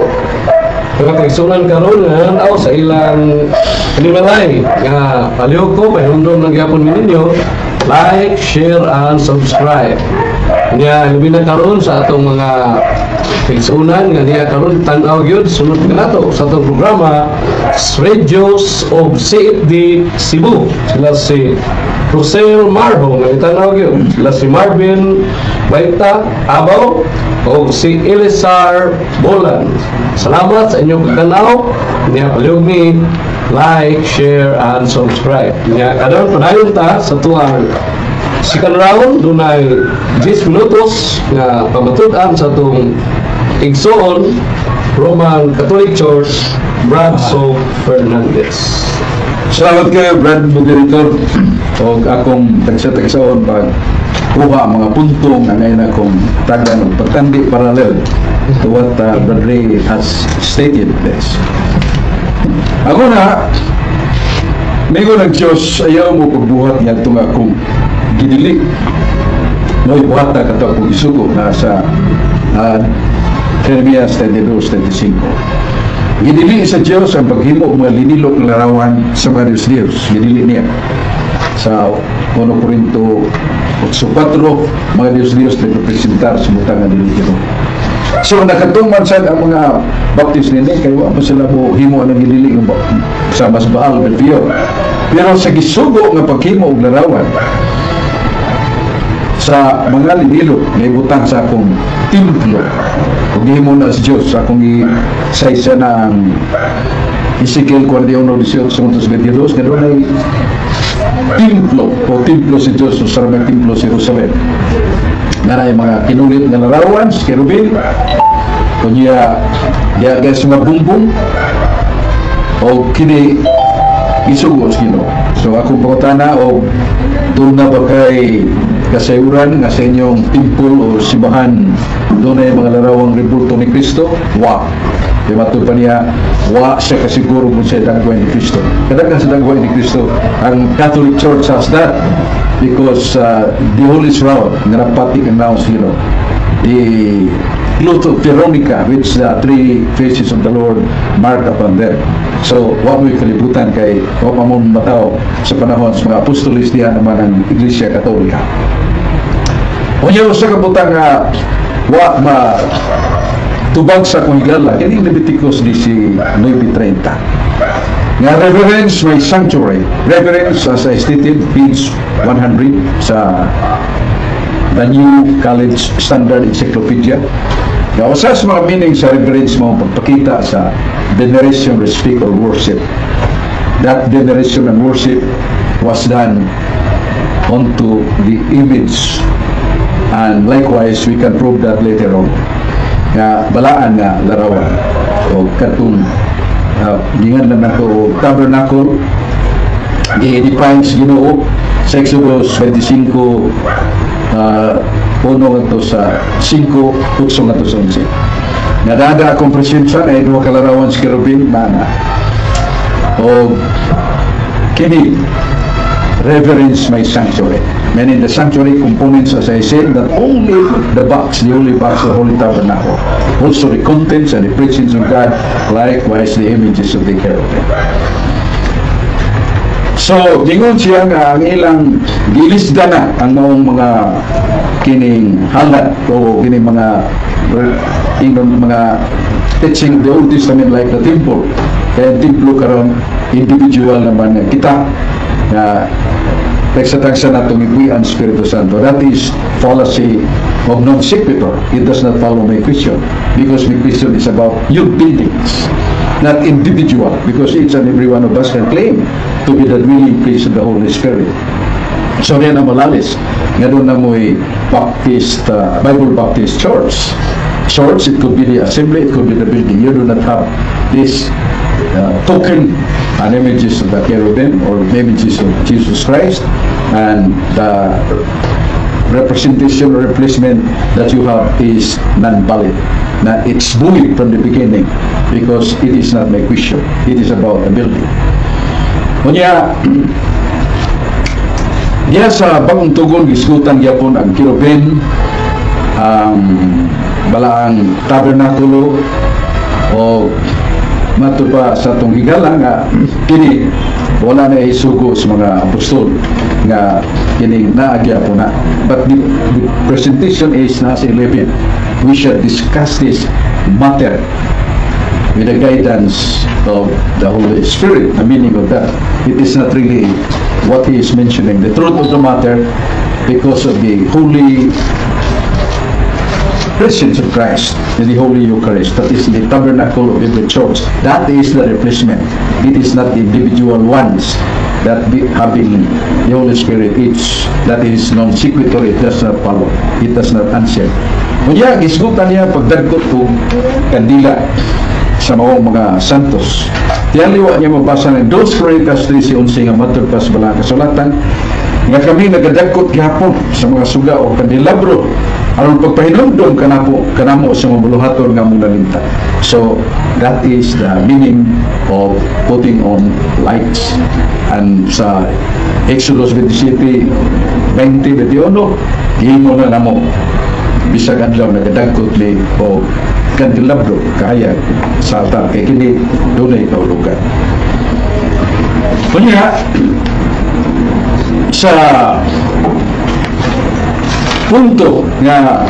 S1: mga kaigsunan karon nga sa ilang panimalay nga palihog ko, pahindom ng gyapon ninyo, like, share, and subscribe. Niya, lubi na karon sa atong mga kaigsunan nga niya karon tan-aw gyud sunod nga nato sa atong programa Radios of CFD Cebu. Sila si Rosel Marho nga tan-aw gyud, sila si Marvin Baita Abaw o si Elisar Bolan. Salamat sa inyong pagtanaw. Niya palihog ni like, share, and subscribe. Niya karon padayon ta sa tuwang second round, doon ay 10 minutos na pamatud-an sa itong igsoon Roman Catholic Church, Brad So Fernandez.
S2: Salamat kayo, Brad Moderator, o akong tagsa-tagsaon pag kuha ang mga puntong na ngayon akong tagang pagtandi parallel to what Brad Ray has stated this. Ako na, mayroon ng Diyos, ayaw mo pagbuhat niya itong akong gidili. No'y buhat na kato akong isugo na sa Jeremias 32:35. Gidili sa Diyos ang paghimo mga linilok ng larawan sa various Diyos. Gidili niya. Sa 1 Corinto 8:4, mga Diyos na representar sa butang ng dili. So nakatuman sa ang mga Baptist nila kayo apa sila mo himo ang gidili sa Mas Baal Belfior. Pero sa gisugo nga paghimo og larawan sa mga linilok may butang sa akong templo ug gihimo na sa Dios sa akong isaysa na ang Ezekiel 41:18-22 nga doon ay templo o templo si Dios o sarang templo si Jerusalem na ay mga kinulit nga larawan sa kerubin kunya diya guys mga bumbong o kini isugo sa Ginoo. So akong pangutana o doon na ba kay kasayuran nga sa inyong temple o simbahan doon ay mga larawang rebulto ni Kristo? Wa. Di matod pa niya, wa siya kasiguro kung siya dagway ni Kristo. Kadaghan sa dagway ni Kristo, ang Catholic Church has that because the Holy Shroud nga napati ka now sa Ginoo. The Cloth of Veronica, which the three faces of the Lord mark upon them. So, what we kalibutan kay o mamon mataw sa panahon sa mga apostolis diyan naman ang Iglesia Katolika. Unyo sa kabutang wa ma tubag sa kong higala, kini Leviticus 19:30. Nga reverence may sanctuary. Reverence as I stated, page 100 sa the New College Standard Encyclopedia. Now, sa mga meaning sa reverence mo pagpakita sa veneration, respect, or worship. That veneration and worship was done onto the image, and likewise we can prove that later on. Nga balaan nga larawan o katong gingan lang nato tabernacle i-define sa Ginoo sa Exodus 25 puno nga to sa 5 utso nga to sa 11. Nadada akong presensya na duha ka larawan sa kerubin mana o kini reverence my sanctuary. Meaning the sanctuary components, as I said, that only the box, the only box of the Holy Tabernacle. Also the contents and the preachings of God, likewise the images of the cherubim. So, gingon siya nga ang ilang gilisda na ang mga kining halat o kining mga teaching of the Old Testament like the temple. Kaya templo karon individual naman kita na nagsatagsa na tumipuy ang Espiritu Santo. That is fallacy of non sequitur. It does not follow my question, because my question is about your buildings, not individual, because each and every one of us can claim to be the dwelling place of the Holy Spirit. So yan ang malalis nga doon na mo'y Baptist, Bible Baptist Church. It could be the assembly, it could be the building. You do not have this token and images of the cherubim or images of Jesus Christ, and the representation or replacement that you have is non-valid. Now, it's void from the beginning, because it is not my question. It is about the building. Kunya, diya sa bagong tugon, gisgutan gyapon ang cherubim, ang balaang tabernakulo, o mato pa sa itong higala nga kini wala na isugo sa mga apostol nga kini naagya po na. But the presentation is nasa 11. We shall discuss this matter with the guidance of the Holy Spirit. The meaning of that, it is not really what he is mentioning. The truth of the matter, because of the holy presence of Christ in the Holy Eucharist, that is the tabernacle of the church, that is the replacement. It is not the individual ones that having the Holy Spirit. That is non sequitur. It does not follow. It does not answer. Kunya, gisgutan niya pagdagkot ko kandila sa mga santos. Tiyaliwa niya mabasa ng 2 Crónicas 13:11 nga matulpas balang kasulatan nga kami nagadagkot gihapon sa mga suga o kandelabro aron pagpahinumdom kanamo sa mga buluhaton nga mong nalinta. So that is the meaning of putting on lights. And sa Exodus 27:20 gihimo na namo bisag adlaw nagadagkot ni o kandelabro kaya sa altar kay kini dunay kahulugan. Kunya sa punto nga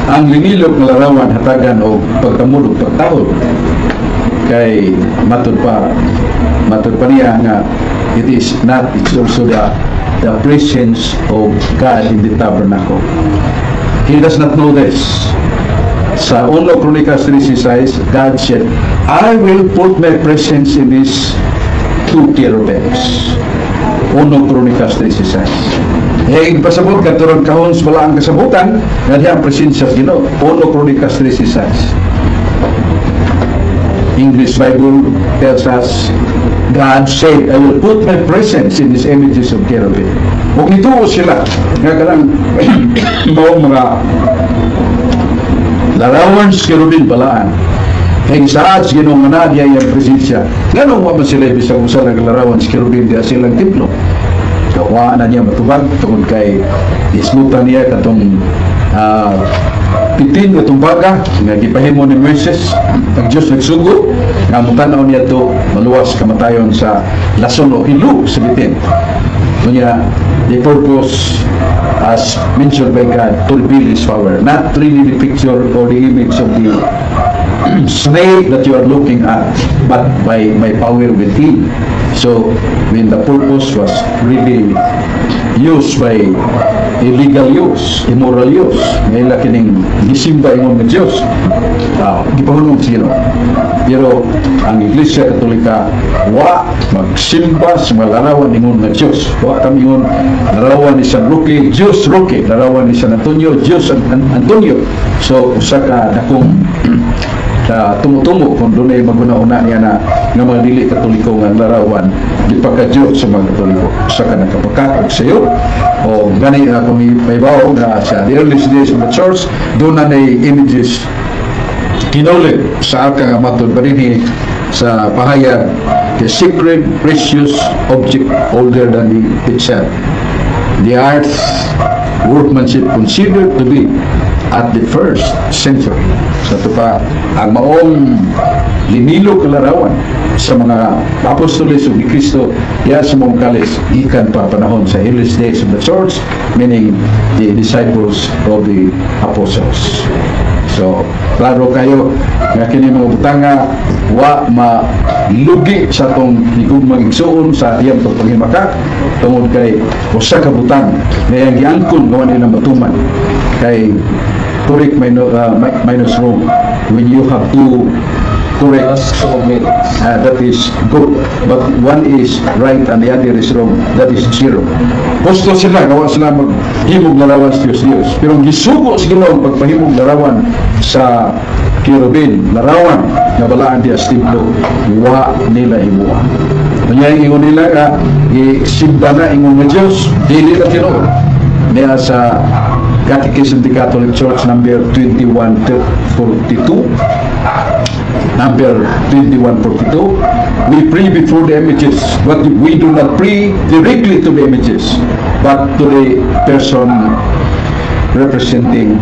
S2: ang linilog ng larawan hatagan o pagkamulog pagtahod kay matud pa niya nga it is not, it's also the presence of God in the tabernacle. He does not know this. Sa 1 Crónicas 13:6, God said, I will put my presence in these two cherubims. 1 Crónicas 13:6. Pasabot ka turon kahon sa balaang kasabutan nga diha ang presensya sa Ginoo. 1 Crónicas 13:6. English Bible tells us, God said, I will put my presence in these images of cherubim. Huwag nituo sila nga kanang mga larawan sa cherubim balaan. Kaya saad sa Ginoo nga diya yung presensya. Ganun wa man sila bisag usa ng larawan sa cherubim diya silang templo. Kawa na niya matubag tungod kay islutan niya katong pitin katong baga nga gipahimo ni Moises ang Diyos nagsugo nga mutanaw niya to maluwas kamatayon sa lason o hilo sa bitin. Kunya the purpose as mentioned by God to reveal His power, not really the picture or the image of the snake that you are looking at, but by my power within. So when the purpose was really used by illegal use, immoral use, ngayon lang kining gisimba ingon ng Diyos, gipahulong sino. Pero ang Iglesia Katolika wa magsimba sa mga larawan ingon ng Diyos. Wa kami ingon larawan ni San Roque, Diyos Roque, larawan ni San Antonio, Diyos Antonio. So usa ka dakong tumutumo kung doon ay maguna-una niya na nga mga dili katoliko nga larawan di pagka-Diyos sa mga katoliko sa kanang kapakakag sa iyo o gani kung may bawo na sa the earliest days of the church doon na images kinulit sa alka nga matod pa rin sa pahayag the secret precious object older than itself, the art's workmanship considered to be at the first century. Sa ito pa, ang maong linilo kalarawan sa mga apostoles ni Kristo, ya sa mong kalis, ikan pa panahon sa earliest days of the church, meaning the disciples of the apostles. So, klaro kayo nga kini mga butanga wa malugi sa tong higugmang igsuon sa iyang pagpanghimakak tungod kay usa ka butang na iyang giangkon gawa nila matuman kay correct minus wrong when you have to correct that is good but one is right and the other is wrong, that is zero. Gusto sila gawa sila maghimog larawan sa Diyos pero gisugo sa Ginoo pagpahimog larawan sa Kirubin, larawan na balaan di astiblo wa nila imuha kanya ingon nila nga isimba na ingon nga Diyos dili na tinuod niya sa Catechism of the Catholic Church number 2142 number 2142, we pray before the images, but we do not pray directly to the images, but to the person representing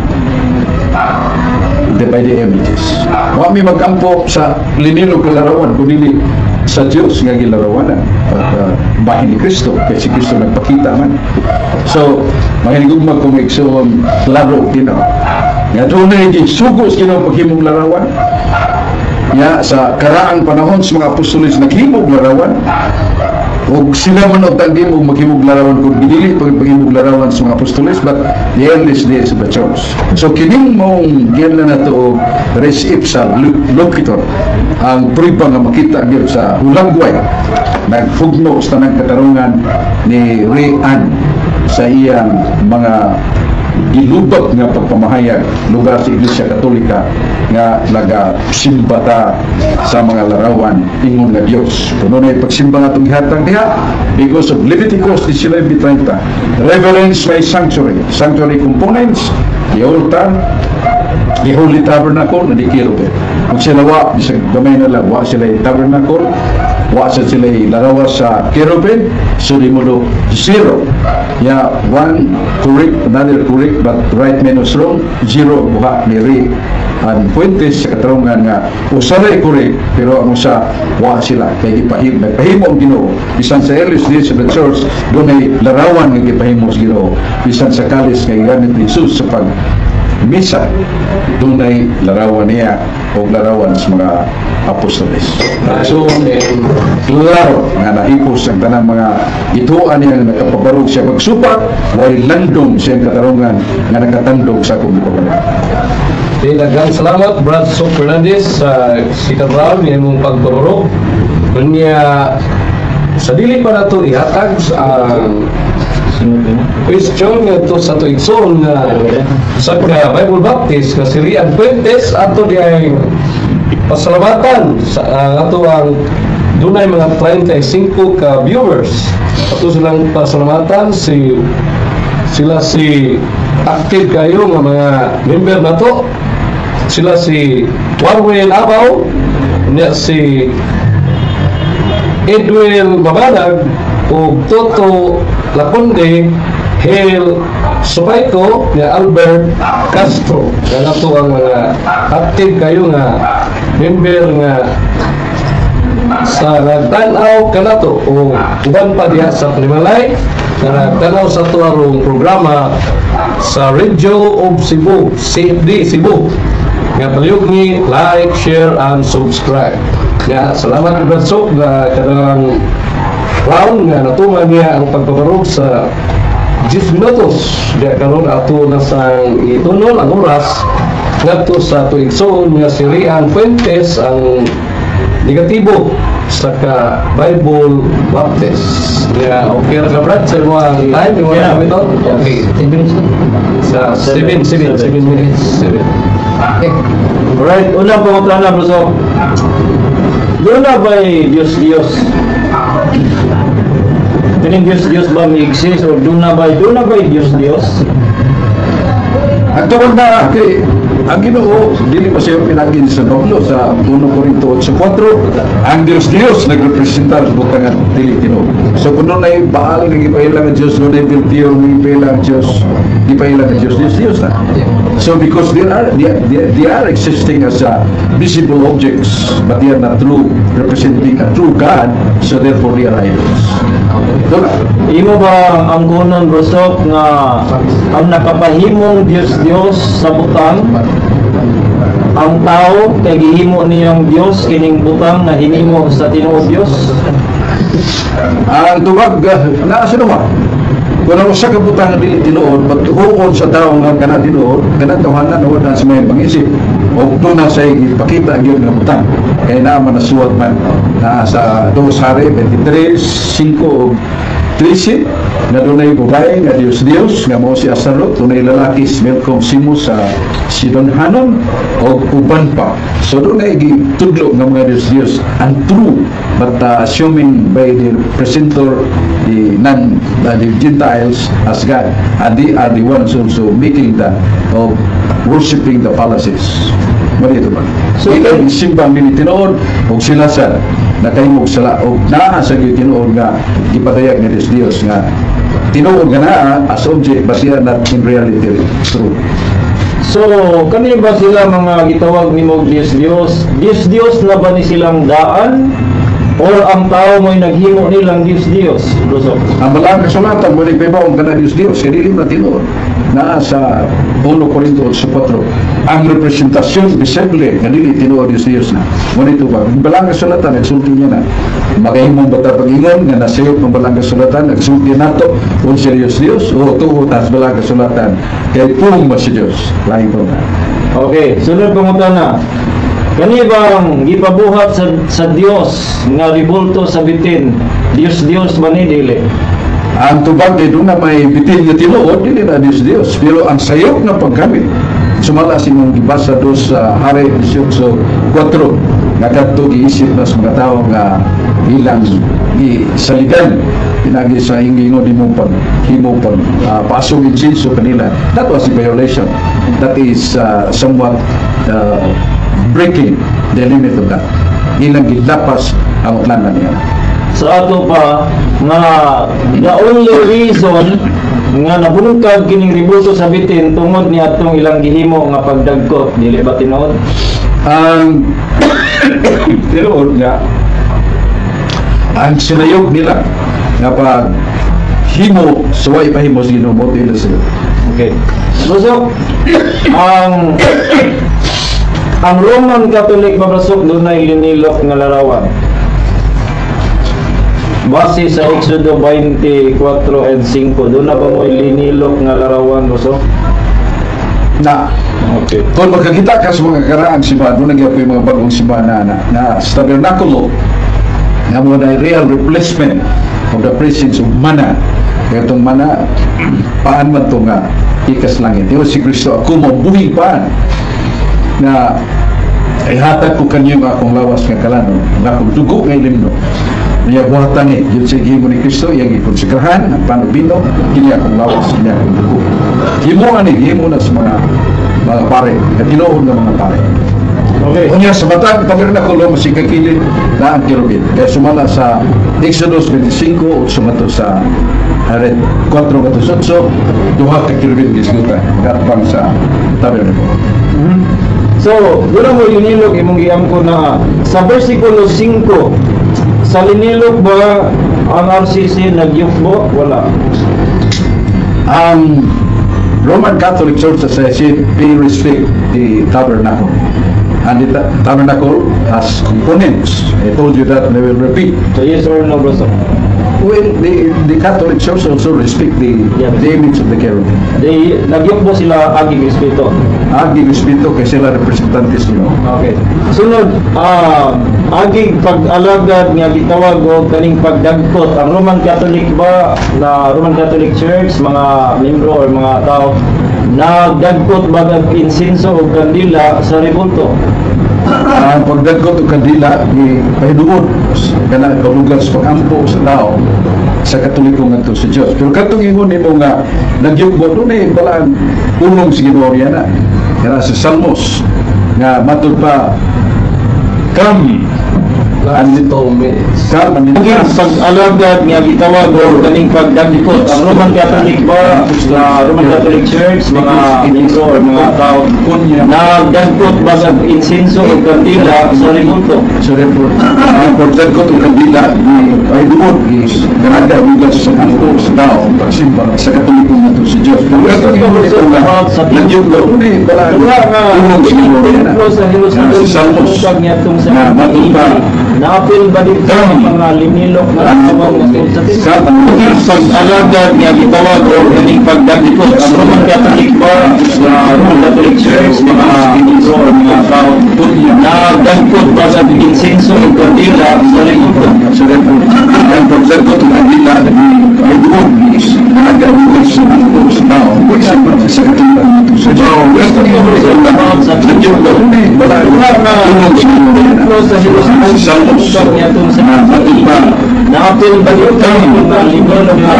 S2: by the images. Wa mi magampo sa linilo kalarawan kundi sa Dios nga gilarawanan bahin ni Kristo kay si Kristo nagpakita man. So mahigugma kung igsoon klaro dino nga dunay gisugos kino paghimong larawan ya sa karaang panahon sa mga apostoles naghimog larawan o sila man og tagim og maghimog larawan kung dili paghimog larawan sa mga apostoles but the earliest days of the church. So kining mong giyan na nato res ipsa locator ang prueba nga makita gyud sa hulagway nagfugno sa tanang katarungan ni Rian sa iyang mga gilubag nga pagpamahayag lugar sa Iglesia Katolika nga nagasimbata sa mga larawan ingon nga Dios. Kuno na pagsimba nga itong gihatag diha because of Leviticus 19:30 reverence my sanctuary components, the altar, the holy tabernacle na di kirubin. Kung sila wa, bisag gamay na lang, wa sila tabernacle, wa sila larawan sa kirubin, so di mo do zero. Yeah, one correct, another correct, but right minus wrong, zero buha ni Ri. Ang Fuentes sa katarungan nga usaray correct, pero ang usa wa sila kay ipahimo ang Ginoo. Bisan sa earliest days of the church, doon ay larawan nga ipahimo sa Ginoo. Bisan sa kalis kay gamit ni Jesus sa pag misa, doon ay larawan niya o larawan sa mga apostoles. So, klaro nga naipos ang tanang mga ituan niya na nakapabarog siya magsupak, wali landong siyang katarungan nga nakatandog sa kong ipagawa.
S1: Daghang salamat Brad Sok Fernandez sa sikaraw niya mong pagbarog. Kanya sa dili pa nato ihatag ang question nga to sa tuigsoon nga sa Bible Baptist nga si Rian Fuentes ato di ay pasalamatan sa ato ang dunay mga 35 ka viewers. Ato silang pasalamatan sila si active kayo nga mga member na to. Sila si Warwin Abaw, si Edwin Mabanag o Toto Laconde, Hale Subayko, Albert Castro. Yan ito ang mga active kayo nga member nga sa nagtanaw ka na to o uban pa diya sa Panimalay na nagtanaw sa ito arong programa sa Radio of Cebu, CFD Cebu. Nga palihog ni like, share, and subscribe. Nga salamat Brad Sok na kadang round nga natungan niya ang pagpaparog sa 10 minutos. Diya karon ato na sang itunol ang oras ngadto sa tuigsoon nga si Rian Fuentes ang negatibo sa ka Bible Baptist. Nga okay ra ka Brad sa mga time mo na ito. Okay. Sa 7 minutes. 7.
S3: Alright, unang pangutana, Bruso. Doon na ba'y Diyos-Diyos? Kaning Diyos-Diyos ba may exist? O doon na ba'y Diyos-Diyos?
S2: Ang tawag na kay ang Ginoo dili pa siya pinagin sa Pablo sa 1 Corinto 8:4 ang Diyos nagrepresentar sa butangan dili Ginoo. So kuno nay baal nga ipailang ang Dios no nay biltiyo ng ipailang Dios ipailang ang Dios na. So because they are existing as visible objects but they are not true representing a true God, so therefore they are idols.
S3: Imo ba ang kunon, Brusok, nga ang nakapahimong Diyos sa butang ang tao kay gihimo niyang Dios kining butang na hinimo sa tinuod Dios?
S2: Ang tubag naa sa naman kung ano sa kabutang dili tinuod pagtuon sa tao nga kana tinuod kana tawhanan wala sa may pag-isip o tuna sa ipakita gyud nga butang kay naa man nasuwat man na sa 2 Hari 23:5 13 na dunay babae nga Dios nga mao si Asarot, dunay lalaki si Melcom Simo sa Sidonhanon o uban pa. So dunay gitudlo nga mga Dios and true but assuming by the presenter the Gentiles as God, and they are the ones also making the of worshiping the palaces. Mali ito ba? So ilang simbang nila tinood o sila sa nakahimog sila o naa sa tinood nga gipatayag ni Dios nga tinood nga naa as object but they are not in reality true.
S3: So kani ba sila mga gitawag nimo Dios na ba ni silang daan or ang tao mo'y naghimo nilang Dios?
S2: Ang malang kasulatan mo ni Pebong ka na Dios kaya dili na tinood na sa 1 Corinto 8:4 ang representasyon visible nga dili tinuod Dios na ngunit ba balang kasulatan nagsulti niya na makahimong bata pag-ingon nga nasayop ng balang kasulatan nagsulti nato kung siya Dios o tuod as balang kasulatan kay pung ba si Dios lain po na.
S3: Okay, sunod pangutana. Kani bang gipabuhat sa Dios nga ribulto sa bitin Dios ba ni dili?
S2: Ang tubag ay doon na may bitin nga tinuod dili na Dios pero ang sayop na paggamit sumala si mong gibasa do sa Hari 18:4 nga kadto giisip na sa mga tao nga ilang saligan pinagi sa ingingon di mong paghimo pasok in Jesus kanila. That was a violation. That is somewhat breaking the limit of that. Ilang gilapas ang utlanan niya.
S3: Sa ato pa nga the only reason nga nabungkag kining ribulto sa bitin tungod ni atong ilang gihimo nga pagdagkot dili ba tinuod?
S2: Ang tinuod nga ang sinayog nila nga pag himo suway pa himo sino mo dili sila.
S3: Okay. So ang Roman Catholic mabasok doon na ilinilok nga larawan. Base sa Exodo 24 and 5, doon na ba mo ilinilok nga larawan mo so?
S2: Na.
S3: Okay.
S2: Kung magkakita ka sa mga karaang simbahan, doon nagyan po yung mga bagong simbahan na sa tabernakulo na mo na real replacement of the presence of mana. Kaya itong mana, paan man ito nga ikas langit. Diyo si Kristo, ako mabuhi paan na ay hatag ko kanyo nga akong lawas nga kalano nga akong dugo nga ilimno niya buhatan yun sa himo ni Kristo yung ikonsekrahan ang panubino kini akong lawas kini akong dugo himo na sa mga pare katinuod ng mga pare. Okay. Unya sa matang tabernakulo masikakilid na ang kirubin kaya sumala sa Exodus 25 sumato sa Hari 4:8 duha ka kirubin gisgutan gatpang sa tabernakulo.
S3: So, doon mo linilog imong giangko na sa versikulo 5 sa linilog ba ang RCC nagyukbo? Wala.
S2: Ang Roman Catholic Church as I said, they respect the tabernacle. And the tabernacle has components. I told you that and I will repeat.
S3: So yes or no, bro?
S2: Well, the Catholic Church also respect the image of the cherubim.
S3: Nagyukbo sila aging espiritu.
S2: Aging espiritu kay sila representantes nila.
S3: Okay. Sunod, aging pag-alagad nga gitawag o kaning pagdagkot ang Roman Catholic ba na Roman Catholic Church mga membro or mga tao nagdagkot bagag insinso o kandila sa rebulto.
S2: Ang pagdagkot o kandila ni pahiduod kana kalugar sa pagampo sa tao sa Katoliko ngadto sa Dios. Pero katong ingon nimo nga nagyugbo dunay balaan ulong sa Ginoo na. Kaya sa Salmos nga matud pa come
S1: Last 2 minutes.
S2: come and
S3: Ang pag-alagad nga gitawag o kaning pagdagkot ang Roman Catholic ba na Roman Catholic Church mga membro or mga tao nagdagkot bagag insinso o kandila sa rebulto.
S2: sa report. Ang pagdagkot o kandila ni pahiduod is kada lugar sa kampo sa tao pagsimba sa Katoliko ngadto sa Dios. Pero katong ingon nimo nga nagyugbo dunay balaan ulong sa Ginoo na.
S3: sa Jerusalem
S2: Sa Salmos
S3: sa niyatong sa
S2: na matud pa
S3: napil ba dito ang mga linilok na tawag sa
S2: sa
S3: pag-alagad nga gitawag o kaning pagdagkot ang Roman Catholic ba na Roman Catholic Church mga membro or mga tao nagdagkot ba sa insinso o kandila sa rebulto.
S2: sa report. Ang pagdagkot o kandila ni pahiduod is kada lugar sa kampo sa tao pagsimba sa Katoliko ngadto sa Dios. Katong ingon nimo nga nagyugbo dunay balaan ulong sa Ginoo na.
S3: sa Jerusalem
S2: Salmos
S3: sa niyatong sa
S2: matud pa
S3: napil ba dito ang mga linilok na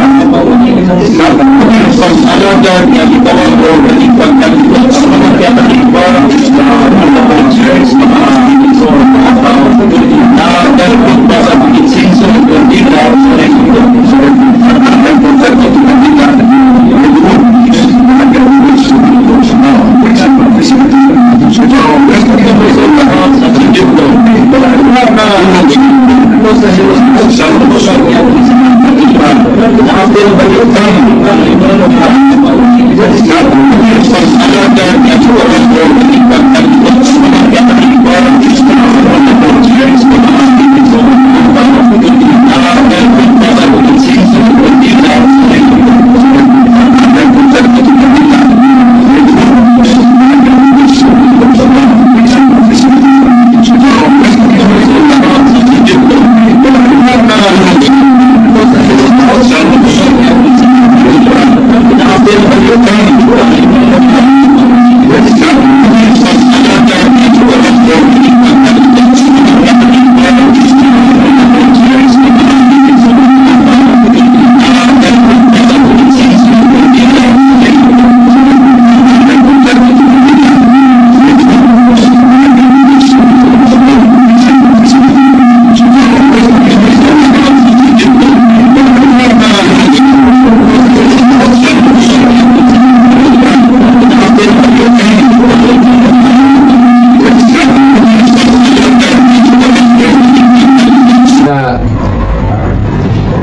S3: pag-alagad nga gitawag o kaning pagdagkot ang Roman Catholic ba na Roman Catholic Church mga membro or mga tao nagdagkot ba sa insinso o kandila sa rebulto.
S2: ang pagdagkot o kandila ni pahiduod is kada lugar sa kampo sa tao pagsimba sa Katoliko ngadto sa Dios. Katong ingon nimo nga nagyugbo dunay balaan ulong sa Ginoo na.
S3: sa Jerusalem
S2: Salmos
S3: sa niyatong sa napil ba dito ang mga linilok na pag-alagad nga gitawag o kaning pagdagkot ang Roman Catholic ba na Roman Catholic Church mga membro or mga tao nagdagkot ba sa insinso o kandila sa rebulto.
S2: ang pagdagkot o kandila ni pahiduod is kada lugar sa kampo sa tao pagsimba sa Katoliko ngadto sa Dios. Katong ingon nimo nga nagyugbo dunay balaan Salmos
S3: napil ba dito ang mga linilok na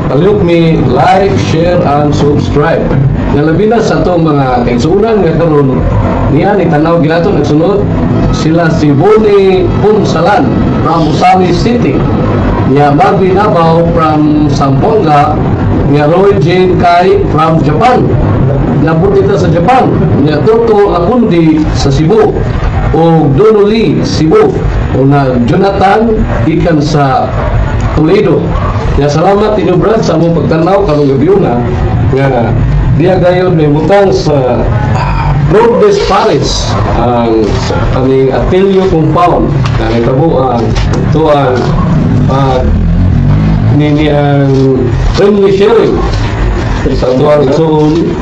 S1: Palihog mi like, share, and subscribe. Nga labi na sa itong mga kaigsuunan nga karon niya ni tanaw ginato nagsunod sila si Bonnie Punsalan from Usami City, niya Marvin Abaw from Zamboanga, niya Roy Jane Kai from Japan, nabot kita sa Japan, niya Toto Lakundi sa Cebu, o Dono Lee Cebu, o na Jonathan ikan sa Toledo. Ya salamat inyo brad sa among pagtanaw karong gabi na nga diya gayon may butang sa Lourdes Paris ang aming Atilio compound na nitabo ang ito ang nini ang friendly sharing sa tuwang soon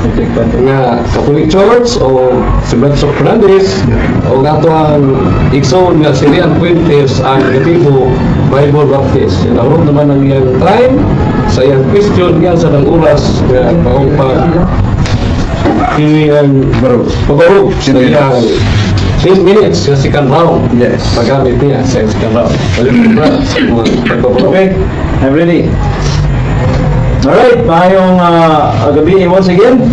S1: nga Catholic Church o si Blanco Fernandez o nga ito ang igsoon nga si Rian Fuentes ang negatibo Bible Baptist. Naroon naman ang iyang time sa iyang question yan sa ng oras nga paupag iyang pabarog sa iyang 10 minutes sa second round.
S2: Yes.
S1: Magamit niya sa second round.
S3: Okay, I'm ready. Alright, mayong gabi once again.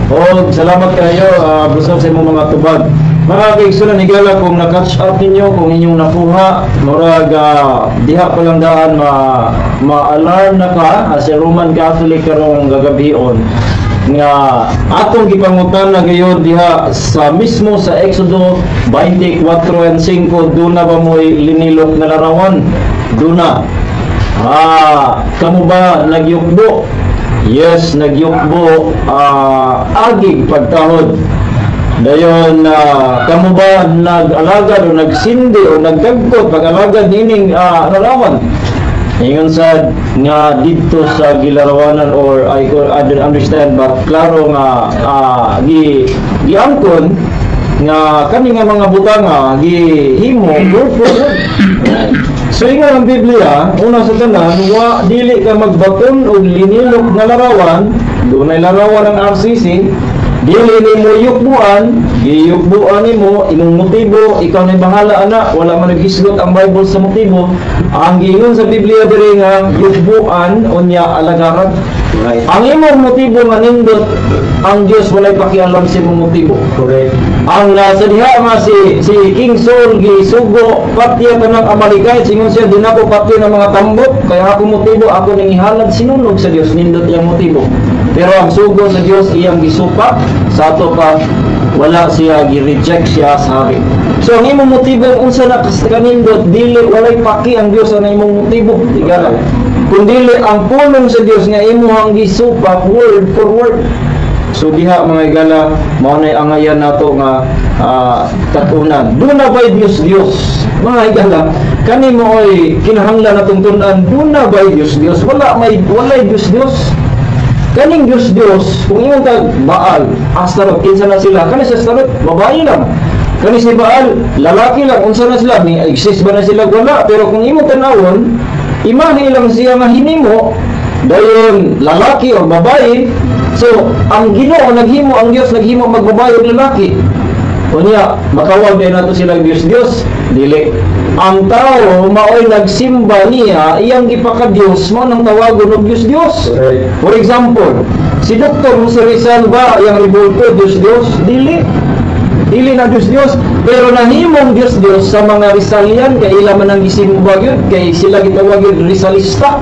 S3: O salamat kayo, Brusok, sa imong mga tubag. Mga kaigsunan, higala kung na-catch up ninyo, kung inyong nakuha, murag diha pa lang daan ma-alarm na ka as a Roman Catholic karong gagabion nga atong gipangutan na gayon diha sa mismo sa Exodo 24 and 5 duna ba mo'y linilok na larawan duna kamo ba nagyukbo? Yes, nagyukbo agig pagtahod Dayon kamo ba nag-alagad o nagsindi o nagkagkot pag-alagad nining larawan? Ingon sa nga dito sa gilarawanan or I don't understand but klaro nga giangkon nga kani nga mga butanga gihimo word for word. So ingon ang Biblia una sa tanan wa dili ka magbaton og linilok nga larawan, dunay larawan ang RCC. Dili nimo yukbuan, giyukbuan nimo imong motibo, ikaw na bahala ana, wala man naghisgot ang Bible sa motibo. Ang giingon sa Biblia diri nga yukbuan unya alagaran. Right. Ang imong motibo nga nindot, ang Dios walay pakialam sa imong motibo. Correct. Ang nasa diha nga si King Saul gisugo patya tanang Amalekite, singon siya dinako patya ng mga tambot, kaya ako motibo ako ning ihalad sinunog sa Dios nindot iyang motibo. Pero ang sugo sa Dios iyang gisupa, sa ato pa wala siya gi-reject siya sa hari. So ang imong motibo unsa na kanindot dili walay paki ang Dios sa imong motibo, tigala. Kundili ang pulong sa Dios nga imong gisupa word for word. So diha mga igala mao nay angayan nato nga katunan. Duna bay Dios mga igala kani mo oy kinahanglan natong tun-an duna bay Dios walay Dios. Kaning Diyos, kung yung Baal, Astarot, kinsa na sila, kani sa Astarot, babae lang. Kani si Baal, lalaki lang, unsa na sila, may exist ba na sila, wala. Pero kung imo tanawon, imahe lang siya nga hinimo, dayon lalaki o babae. So, ang Ginoo naghimo, ang Diyos naghimo magbabae o lalaki. Unya, makawag din nato silang Diyos, dili. Ang tao maoy nagsimba niya iyang gipaka-Dios mo nang tawagon og Diyos. Right. For example, si Dr. Jose Rizal ba iyang ribulto Diyos? Dili na Diyos, pero nahimong Diyos sa mga Rizalian kay ila man ang gisimba gyud kay sila gitawag gyud Rizalista.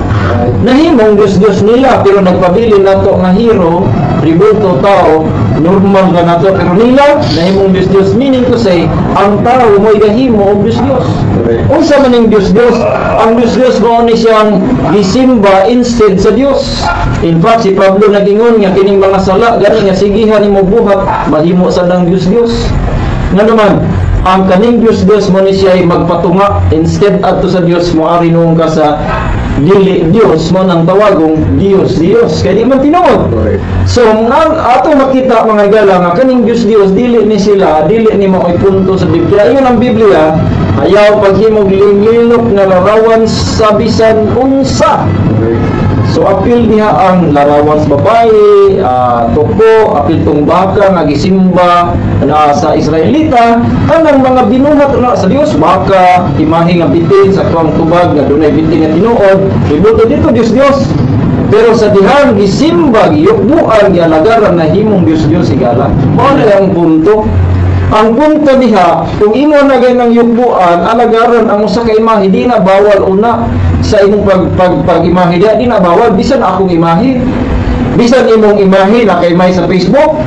S3: Nahimong Diyos nila pero nagpabilin nato nga hero ribulto tao normal nga nato pero nila nahimong Diyos meaning to say ang tao mo'y gahimo og Diyos. Unsa man ning Diyos? Ang Diyos mao ni siyang gisimba instead sa Diyos. In fact si Pablo nagingon nga kining mga sala gani nga sigihan nimo buhat mahimo sa nang Diyos. Nga naman ang kaning Diyos mo ni siya ay magpatunga instead adto sa Diyos mo ari noong ka sa dili Diyos mo nang tawagong Diyos kaya di man tinuod. So ato makita mga igala nga kaning Diyos dili ni sila dili ni mo ay punto sa Biblia. Iyon ang Biblia ayaw paghimog linglilok nga larawan sa bisan unsa. So apil niya ang larawan sa babae, tuko, apil tong baka nga gisimba na sa Israelita, kanang mga binuhat na sa Dios, baka imahe nga bitin sa tuwang tubag nga dunay bitin nga tinuod, ibuto dito Dios. Pero sa dihan gisimba, giyukbuan, gialagaran na himong Dios igala. Mao na ang punto. Ang punto diha, kung imo na ganang yukbuan, alagaran ang usa ka imahe, di na bawal una sa imong pag-imahe, di na bawal, bisan akong imahe. Bisan imong imahe na kay may sa Facebook,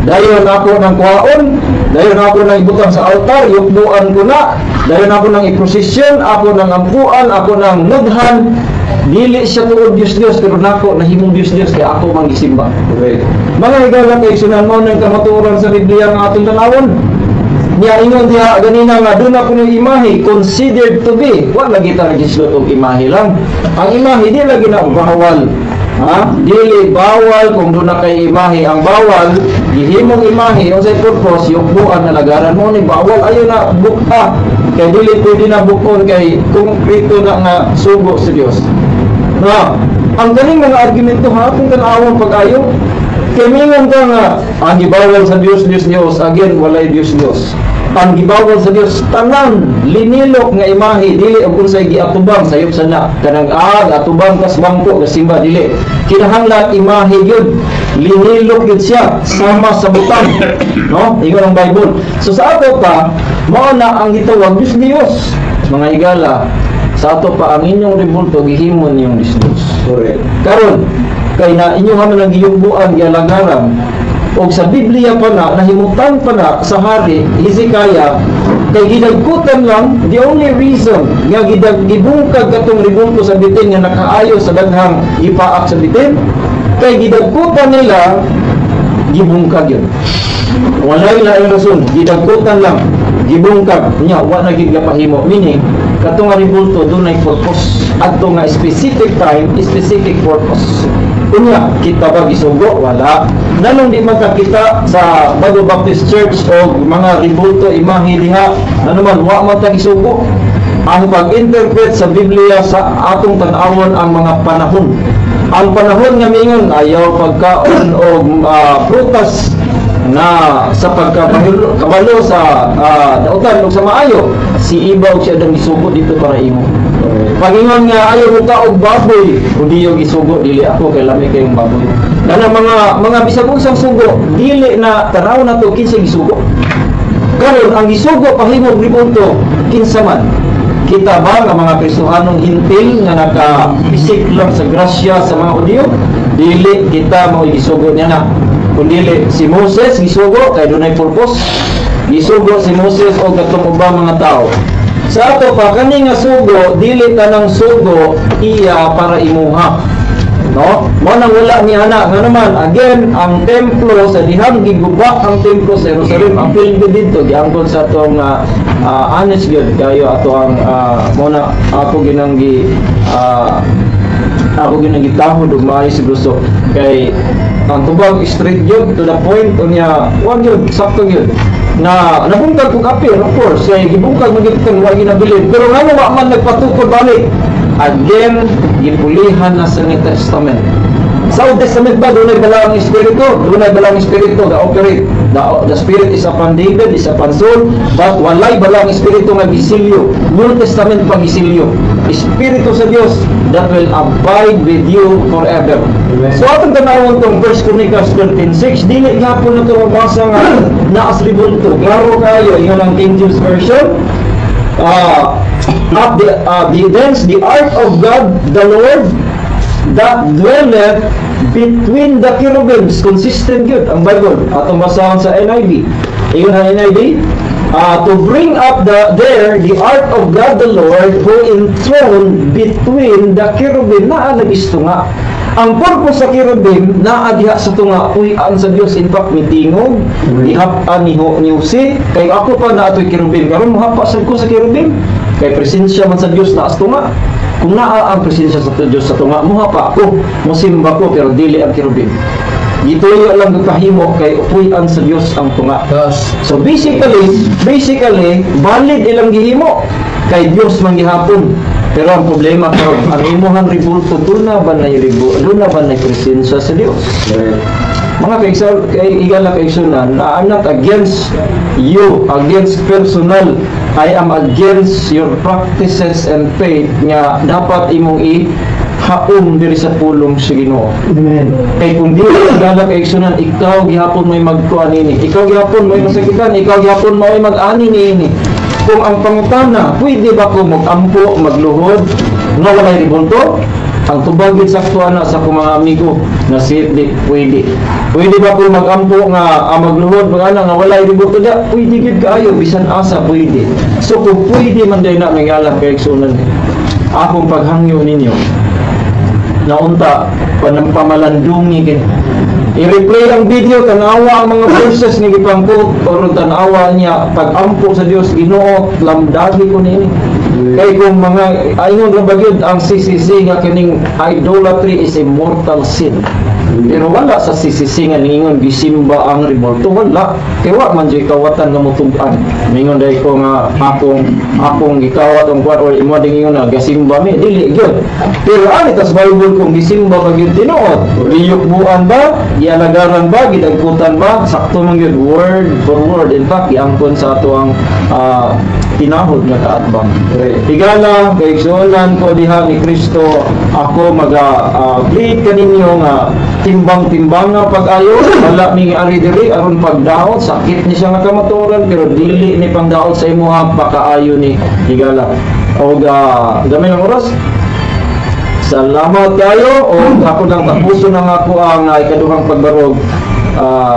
S3: dayon ako ng kuhaon, dayon ako ng ibutang sa altar, yukbuan ko na, dayon ako ng iprosesyon, ako ng ampuan, ako ng nudhan, dili siya tuod Diyos pero nako nahimong Diyos kaya ako manggisimba. Okay. Mga higala kay sunan mo ng kamatuoran sa Biblia nga atong tanawon. Niya ingon diha ganina nga doon ako ng imahe considered to be. Wa lagi ta registrot og imahe lang. Ang imahe di lagi na bawal. Dili bawal kung doon na kay imahe. Ang bawal gihimong imahe unsay purpose yukbuan na lagaran mo ni bawal ayo na bukta. Kay dili pwede na bukon kay konkreto na nga sugo sa Dios. Ang galing mga argumento kung tanawang pag-ayo kay mingon ka nga ang gibawal sa Dios again walay Dios. Ang gibawal sa Dios tanan linilok nga imahe dili og unsay giatubang sayop sana kanang atubang kas bangko kasimba dili kinahanglan imahe gyud linilok gyud siya sama sa butang ingon ang Bible. So sa ato pa mao na ang gitawag Dios mga igala. Sa ato pa ang inyong ribulto gihimon yung Diyos. Correct. Karon kay na inyo man ang giyugbuan gialagaran og sa Biblia pa na nahimutan pa na sa hari Hezekiah kay gidagkutan lang the only reason nga gibungkag katong ribulto sa bitin nga nakaayo sa daghang ipaak sa bitin kay gidagkutan nila gibungkag yun. Walay laing rason, gidagkutan lang, gibungkag niya, wa na gid gapahimo. Meaning, katong nga ribulto dunay purpose. Adto nga specific time, specific purpose. Unya, kita ba gisugo? Wala. Nanong di magkakita sa Bago Baptist Church o mga ribulto imahe diha, ano man, wa man ta gisugo. Ang pag-interpret sa Biblia sa atong tan-awon ang mga panahon. Ang panahon nga mingon ayaw pagkaon o prutas na sa pagkabalo sa dautan o sa maayo, si ibaw siya dang gisugo dito para imo. Pagingon nga ayaw mo ka og baboy, kundi yung gisugo dili ako kay lami kayong baboy. Kana mga bisag unsang sugo, dili na tanaw na to kinsa gisugo. Karon ang gisugo pahimong ribulto kinsa man. Kita ba nga mga Kristohanong hintil nga naka-bisik lang sa grasya sa mga Hudyo? Dili kita mao gisugo niya na. Kundili si Moses gisugo kay dunay purpose. Gisugo si Moses o katong ubang mga tao. Sa ato pa kani nga sugo, dili tanang sugo iya para imuha. No? Mo nang wala ni ana nga naman again ang templo sa dihang giguba ang templo sa Jerusalem ang pilgrim dito giangkon sa atong honest gyud kayo ato ang muna ako ginanggi ako ginagitahod og maayo si gusto kay ang tubag straight yun to the point unya wag yun sakto yun na nabungkag kong appeal of course kay gibungkag magitan wa ginabilin pero ngano wa man nagpatukod balik again gipulihan na sa New Testament. Sa Old Testament ba doon ay balang espiritu? Doon ay balang espiritu ga-operate. The Spirit is upon David, is upon Saul, but walay balang espiritu nga gisilyo. New Testament pa gisilyo. Espiritu sa Dios that will abide with you forever. Amen. So atong tanawon tong 1 Chronicles 13:6, dili gapon na ito mabasa nga naas ribulto. Klaro kayo, ingon ang King James Version. Thence the ark of God, the Lord, that dwelleth between the cherubims. Consistent yun ang Bible. Atong basahan sa NIV. Iyon ang NIV. To bring up the ark of God the Lord who enthroned between the cherubim. Naalagis ito nga. Ang purpose sa cherubim naadiha sa tunga puy-an sa Dios. In fact mitingog ihap-an ni Jose kay ako pa na atoy cherubim karon mohapa sad ko sa cherubim kay presensya man sa Dios na tunga. Kung naa ang presensya sa Dios sa tunga mohapa ako mosimba ko pero dili ang cherubim. Gituyo lang gapahimo kay puy-an sa Dios ang tunga. So basically valid ilang gihimo kay Dios man gihapon. Pero ang problema karon ang imuhang ribulto duna ba nay presensya sa Dios. Mga igala kaigsunan, I'm not against you, against personal. I am against your practices and faith nga dapat imong haum diri sa pulong sa Ginoo. Amen. Kay kung di igala kaigsunan, ikaw gihapon may magkuan ini. Ikaw gihapon may masakitan, ikaw gihapon may mag-ani niini. Kung ang pangutana, pwede ba ko mag-ampo, magluhod, nga walay ribulto? Ang tubagin saktuan na sa akong mga amigo na di pwede. Pwede ba ko mag-ampo nga magluhod, nga walay ribulto da? Pwede gid kaayo, bisan asa pwede. So kung pwede man day na nangyala kay igsunan, akong paghangyo ninyo, naunta, pamalandungi kin. I-replay ang video, tanawa ang mga verses ni Gipangko o tanawa niya pag-ampo sa Dios Ginoo, lamdagi ko nini. Kay kung mga ayong rabagyod ang CCC nga kining idolatry is a mortal sin. Pero wala sa CCC nga ningon gisimba ang ribulto, wala. Kaya wa man jay kawatan nga mutug-an. Ningon day ko nga akong gikawat ang kwan or imo ding ingon na gasimba mi dili gyud. Pero ani tas Bible kung gisimba ba gyud tinuod, riyukbuan ba, ialagaran ba, gidagkutan ba, sakto man gyud word for word. In fact, iangkon sa ato ang tinahod nga kaatbang. Higala kay igsunan ko diha ni Kristo, ako plead kaninyo nga timbang-timbang nga pag-ayo, wala mi ari diri aron pagdaot, sakit ni siya nga kamaturan pero dili ni pangdaot sa imuha pakaayo ni higala. O gamay ng oras. Salamat kayo o ako lang tapuso na nga ako ang ikaduhang pagbarog.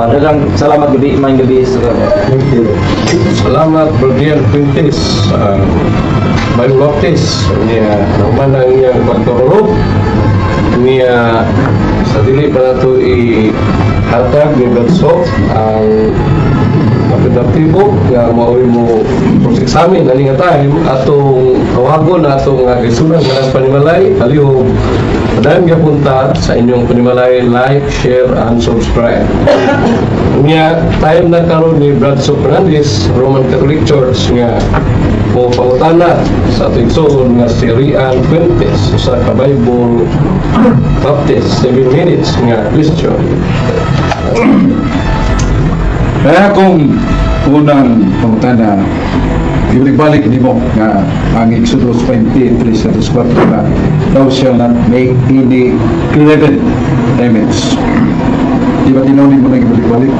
S3: Dalang salamat gabi, maing gabi.
S1: Thank you. Salamat Brother Quintes, Bible Baptist niya naman ang iyang pagturog niya sa dili pa nato hatag ni Brad Soap ang kapitatibo nga maoy mo examine ani nga time atong tawagon atong gisunan nga panimalay aliw padayon gapunta sa inyong panimalay, like, share and subscribe. Nga time na karon ni Brad Soap Fernandez, Roman Catholic Church nga o pangutana sa ating suon nga si Rian Fuentes sa Bible Baptist 7 minutes nga question.
S2: Kaya kung unang pangutana, ibalik nimo nga ang Exodus 23:4 na thou shall not make any graven image. Di ba tinawin mo na ibalik-balik?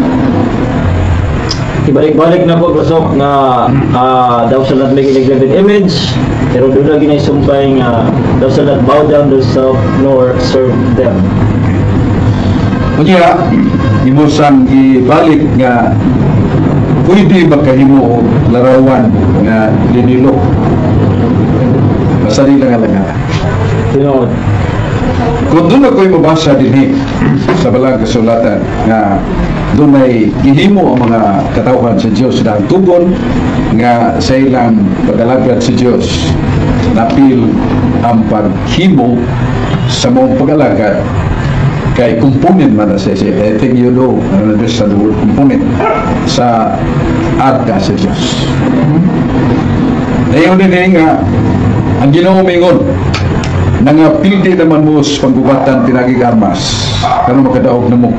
S3: Ibalik-balik na po Brosok na thou shall not make any graven image, pero doon lagi na isumpay nga thou shall not bow down yourself nor serve them.
S2: Kaya imusang ibalik nga pwede magkahimo og larawan nga linilok masali lang nga
S3: Tinod.
S2: kung doon ako'y mabasa din sa balang kasulatan nga doon ay gihimo ang mga katawhan sa Diyos na tugon nga sa ilang pag-alagad sa Diyos napil ang paghimo sa mong pag-alagad kay component man na siya. I think you know, understand the word component sa arka sa Diyos. Ngayon din nga, ang Ginoo mingon, nangapildi naman mo sa paggubatan pinagig armas, kano makadaog na mo,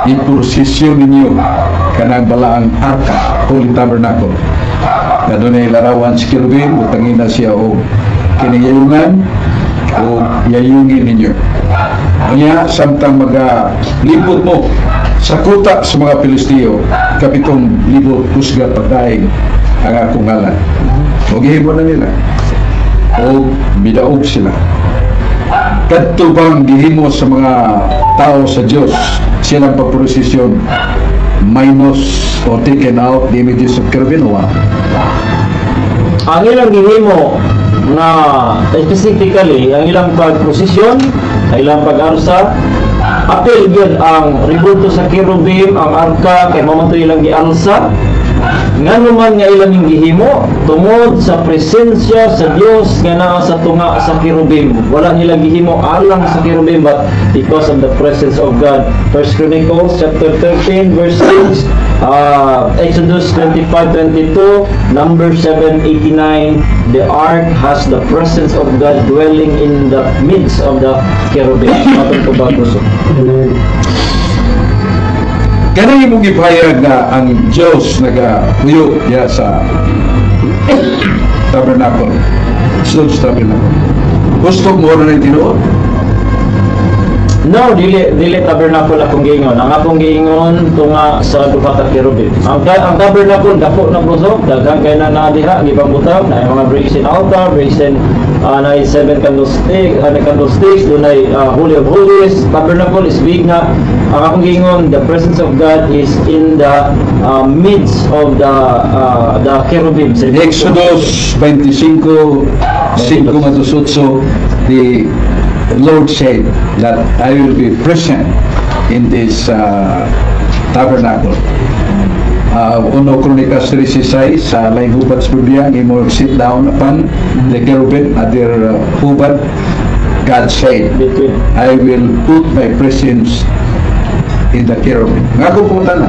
S2: iprosesyon ninyo, kanang balaang arka, Holy Tabernacle. Na doon ay larawan si Kirubin, utangin na siya o kiniyayungan, o yayungin ninyo. Kanya, samtang maglibot mo sa kuta sa mga Pilisteo, kapitong libot kusga pagdaig ang akong ngalan. O gihimo na nila. O bidaog sila. Kadto bang gihimo sa mga tao sa Diyos silang pagprosesyon minus or taken out the images of cherubim o
S3: Ang ilang gihimo na specifically ang ilang pagprosesyon, ang ilang pag-arsa, apel gyud ang ribulto sa kerubim, ang arka kay mamanto ilang gialsa. Ngano man nga ilang gihimo tungod sa presensya sa Dios nga naa sa tunga sa kerubim. Wala nila gihimo alang sa kerubim but because of the presence of God. 1 Chronicles chapter 13 verse 6, Exodus 25:22, Numbers 7:89, the ark has the presence of God dwelling in the midst of the cherubim. Matong ko ba gusto?
S2: Ganun yung ipahayag na ang Diyos nag-huyo niya sa tabernacle. Sa tabernacle. Gusto mo rin tinuod?
S3: No, dili tabernacle akong giingon. Ang akong giingon tunga sa duha ka kerubim. Ang tabernacle dako na puso, daghang kay na diha gipamutang na mga brazen altar, brazen na 7 candlesticks, dunay Holy of Holies. Tabernacle is big na. Ang akong giingon, the presence of God is in the midst of the cherubim.
S2: Exodus 25:5 matusutso, the Lord said that I will be present in this tabernacle. Uno Chronicles 3:6 sa laing hubat sa Biblia, imo sit down upon the cherubim at their hubat. God said, I will put my presence in the cherubim. Nga kung punta na,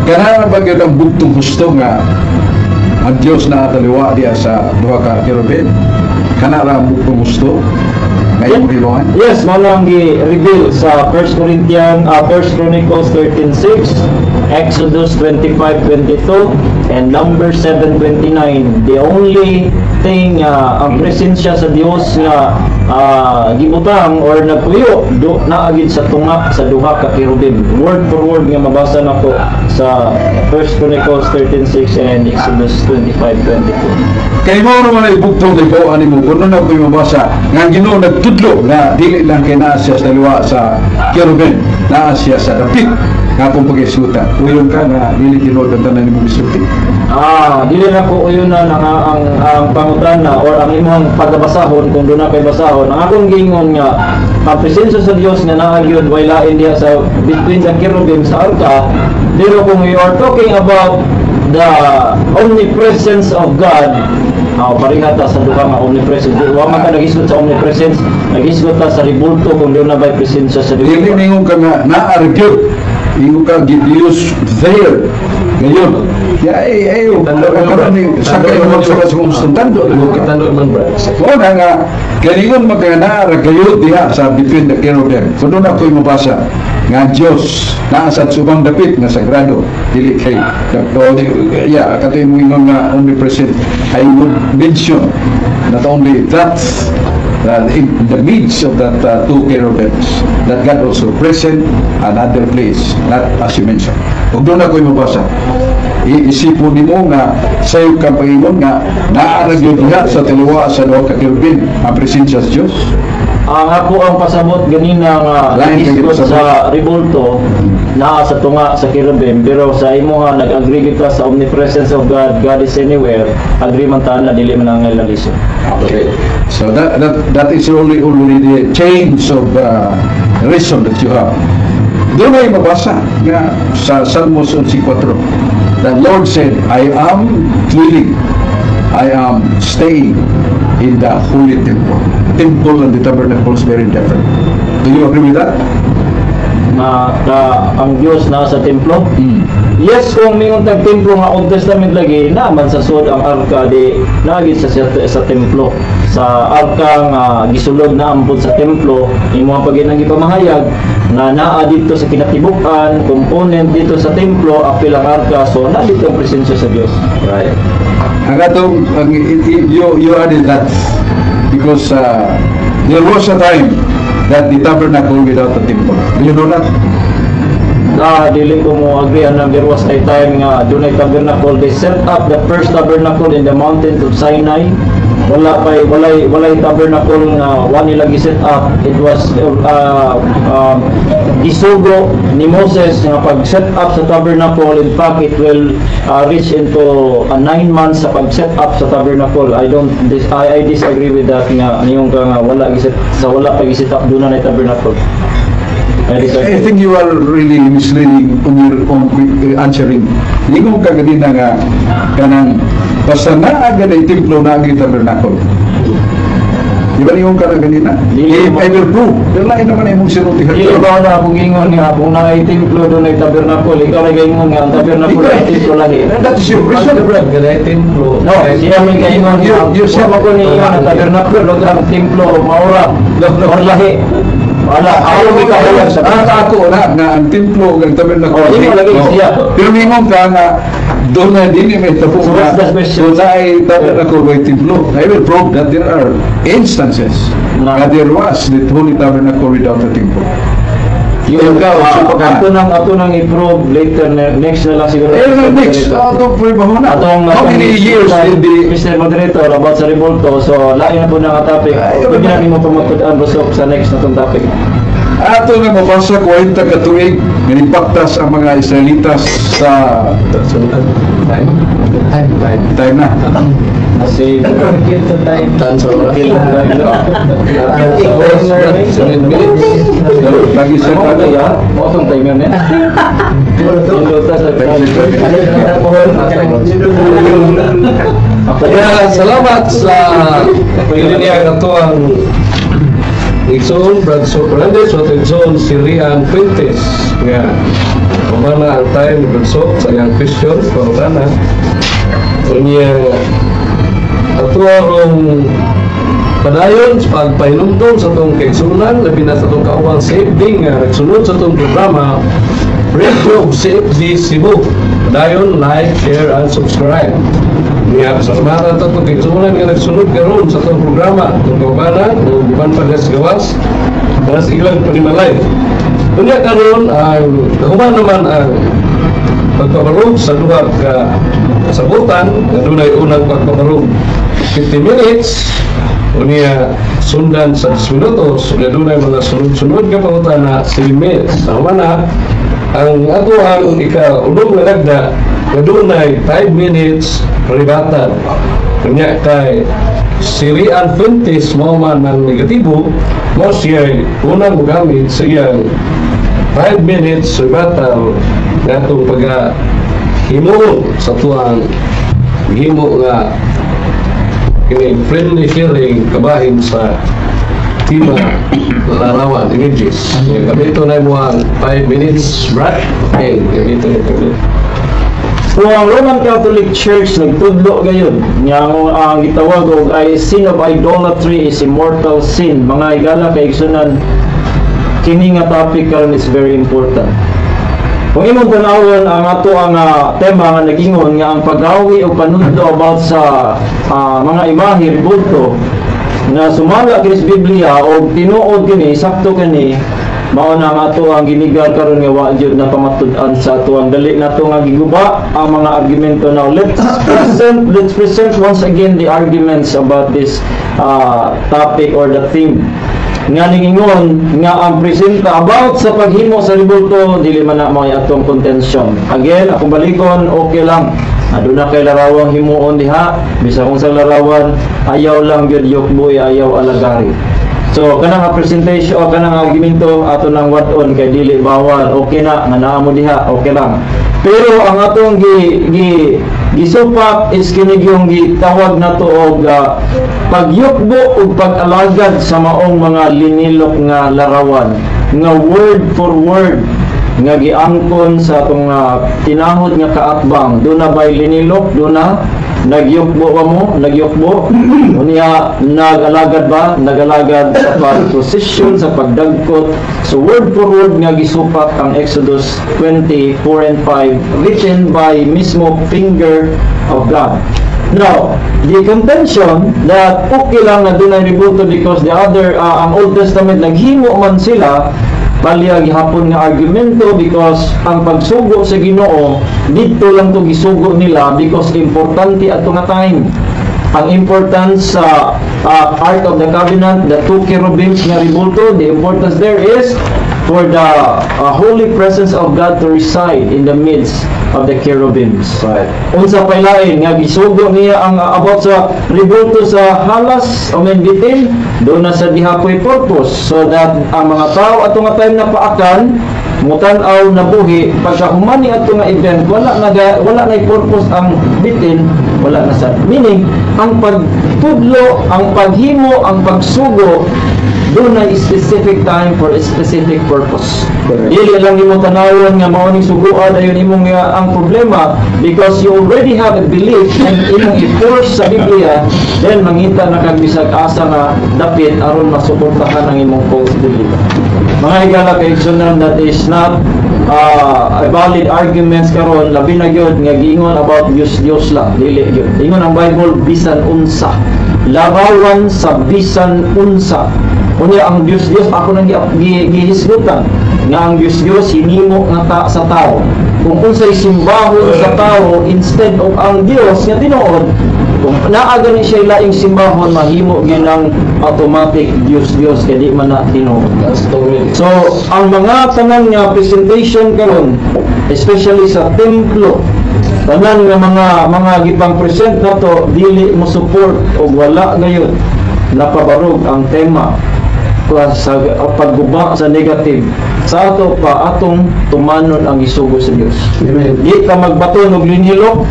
S2: ganahan ba yun ang bugtong gusto nga ang Diyos na taliwa diya sa duha ka cherubim? Kanara ang bugtong gusto?
S3: Yes, malang gi-reveal sa 1 Chronicles 13:6, Exodus 25:22, and Numbers 7:29. The only thing ang presensya sa Dios nga gibutang or nagpuyo naagid sa tunga sa duha ka kerubim. Word for word nga mabasa nako sa 1 Chronicles 13:6 and Exodus 25:22.
S2: Kay mo naman ay bugtong ikaw ani mo kuno na ko'y mabasa nga Ginoo nagtudlo nga dili lang kay naa siya sa liwa sa cherubim, naa siya sa dapit nga kung pag-isuta. Uyon ka na dili tinod ang tanan mo gisulti.
S3: Dili na ko yun na ang pangutana or ang imong pagabasahon kung doon na kay basahon. Ang akong gingon nga, ang presensya sa Dios nga naagyod way lain diha sa between the cherubim sa arka. Pero kung we are talking about the omnipresence of God, parihata sa duha nga omnipresence. Wa man ka nagisgot sa omnipresence, nagisgot ta sa ribulto kung doon na bay presensya sa Dios.
S2: Dili ningon ka nga na-argue. Ingo ka Dios there. Ngayon, sakay mo sa kumustantando.
S1: Kitando man, brad.
S2: Oo nga, galingon magkanaaragayod diha sa between the cherubim. Kung doon ako'y mabasa, nga Diyos, naasat subang dapit nga sagrado, dili kay, katoy mo ingon nga omnipresent, I would mention not only that, in the midst of that two cherubims, that God also present another place, not as you mentioned. Kung doon ako'y mabasa, iisipon nimo nga sayo ka Panginoon nga naaragyo diha sa taliwa sa duha ka cherubim ang presensya sa Dios.
S3: Ang ako ang pasabot ganina nga nagisgot sa ribulto naa sa tunga sa cherubim, pero sa imo nga nag-agree kita sa omnipresence of God, God is anywhere, agree man ta na dili man ang lalisod.
S2: Okay. So that is already the change of reason that you have. Doon ay mabasa nga sa Salmos 11:4. The Lord said, I am dwelling, I am staying in the holy temple. Temple and the tabernacle is very different. Do you agree with that?
S3: Ang Diyos nasa templo? Yes, kung mingon tag templo nga Old Testament lagi, naman sa sud ang arka di nagit sa templo. Sa arka nga gisulod na ambot sa templo, imo ang paginang ipamahayag na naa dito sa kinatibukan, component dito sa templo, apil ang arka, so na dito ang presensya sa Diyos. Right.
S2: Ang atong you added that because there was a time that the tabernacle without the temple. Do you know that?
S3: Dili ko mo agree na there was a time nga dunay tabernacle. They set up the first tabernacle in the mountains of Sinai. Walay tabernacle nga one nila gi-set up. It was isugo ni Moses nga pag-set up sa tabernacle. In fact, it will reach into 9 months sa pag-set up sa tabernacle. I disagree with that nga niyong nga wala pag-set up doon na tabernacle.
S2: I think you are really misleading on your own answering. Ingong kagadina nga kanang basta naagad ay templo na ang tabernacle. Di ba ingong ka na ganina? I will prove. Pero lain naman ay mong sinuti.
S3: Hindi ba na kung ingon nga kung na ay templo doon ay tabernacle, ikaw na ingon nga ang tabernacle ay templo lagi.
S2: That is your reason.
S1: Ganay templo.
S3: No, siya may kaingon nga siya makunin nga ang tabernacle doon ang templo maura or lahi. Wala, ako may kahayag sa
S2: ako na ang templo ng tabernacle.
S3: Hindi mo lagi siya.
S2: Pero mingon ka nga doon na din may tapos na so na ay tabernacle may templo. I will prove that there are instances that there was the holy tabernacle without the temple.
S3: Yung ato nang i-prove later next na lang siguro.
S2: Next, ato po bahuna. How many years did the
S3: Mr. Moderator about sa ribulto, so lain na po na nga topic. Pwede namin mo pamatudan Rosok sa next na itong topic.
S2: Ato na mabasa 40 katuig nilipaktas ang mga Israelitas sa time na.
S3: Kasi
S2: lagi sa
S3: motong timer niya.
S1: Salamat sa pagilihan ito ang Igsoon Brad Fernandez o Igsoon si Rian Fuentes nga kumana ang time ni Brad sa iyang question pangutana unya ato arong padayon sa pagpahinumdum sa itong kaigsunan labi na sa itong kaawang CFD nga nagsunod sa itong programa Radio CFD Cebu. Padayon, like, share, and subscribe. Nga sa mga itong kaigsunan nga nagsunod karon sa itong programa itong kawabanan o iban pa sa gawas para sa ilang panimalay. Unya karon ang kahuman naman ang pagpabarog sa duha ka kasabutan na dunay unang pagpabarog 50 minutes unya sundan sa 10 minutos unya dunay mga sunod-sunod ka pangutana 7 minutes. Ang mana Ang ato ang ika-ulong na nagda na doon ay 5 minutes pribatan. Kanya kay Sirian Fuentes mo man ng negatibo, mo siya unang gamit sa iyang 5 minutes pribatan na itong pag-himo sa tuwang himo nga kini friendly sharing kabahin sa Tima Larawan Images. Gamito na mo ang 5 minutes, Brad. Okay, gamito na ito.
S3: Kung ang Roman Catholic Church nagtudlo gayon, nga ang gitawag og ay sin of idolatry is immortal sin. Mga igala kay igsunan, kini nga topic karon is very important. Kung imong tanawon ang ato ang tema nga nagingon nga ang paggawi o panudlo about sa mga imahe ribulto na sumala kini sa Biblia o tinuod kini sakto kini mao na ang ato ang ginigar karon nga wa jud na pamatud-an sa ato ang dali nato nga giguba ang mga argumento. Now let's present once again the arguments about this topic or the theme nga ningingon nga ang presenta about sa paghimo sa ribulto dili man na may atong contention. Again, akong balikon, okay lang. Aduna kay larawang himuon diha, bisa kung sa larawan ayaw lang gyud yukboy, ayaw alagari. So kanang presentation o kanang argumento ato nang what-on kay dili bawal, okay na nga naa mo diha, okay lang. Pero ang atong gisupak is kinig yung gitawag nato og pagyukbo ug pag-alagad sa maong mga linilok nga larawan nga word for word nga giangkon sa atong tinahod nga kaatbang. Doon na bay linilok, doon na nagyukbo ba mo, nagyukbo unya nagalagad ba, nagalagad sa pag-position, sa pagdagkot. So word for word nga gisupak ang Exodus 20:4 and 5 written by mismo finger of God. Now, the contention that okay lang na doon ay ribulto because the other, ang Old Testament naghimo man sila, palihag hapon nga argumento because ang pagsugo sa Ginoo dito lang to gisugo nila because importante ato nga time. Ang importance sa Ark of the Covenant, the two cherubims nga ribulto, the importance there is for the holy presence of God to reside in the midst of the cherubims. Right. Unsa pay lain nga gisugo niya ang about sa ribulto sa halas o bitin do na sa dihapoy purpose so that ang mga tao ato nga time na paakan mutan-aw na buhi pagka humani ato nga event wala na purpose ang bitin, wala na sa meaning ang pagtudlo, ang paghimo, ang pagsugo doon na specific time for a specific purpose. Dili lang imo tanawon nga mao ning suguan ayon imong ang problema because you already have a belief and imong i-force sa Biblia, then mangita na kag bisag asa nga dapit aron masuportahan ang imong false belief. Mga higala kay igsunan, that is not a valid arguments karon, labi na gyud nga giingon about Dios lang, dili gyud. Ingon ang Bible bisan unsa, larawan sa bisan unsa. Unya ang Dios ako nang gihisgutan nga ang Dios hinimo nga sa tao. Kung unsay simbahon sa tao instead of ang Dios nga tinuod, kung naa gani siya laing simbahon mahimo ginang automatic Dios kay di man na tinuod. So ang mga tanan nga presentation karon, especially sa templo, tanan nga mga gipang present nato dili mo support o wala gayon napabarog ang tema sa pagguba sa negative sa ato pa atong tumanon ang isugo sa Dios. Di ka magbaton og linhilok,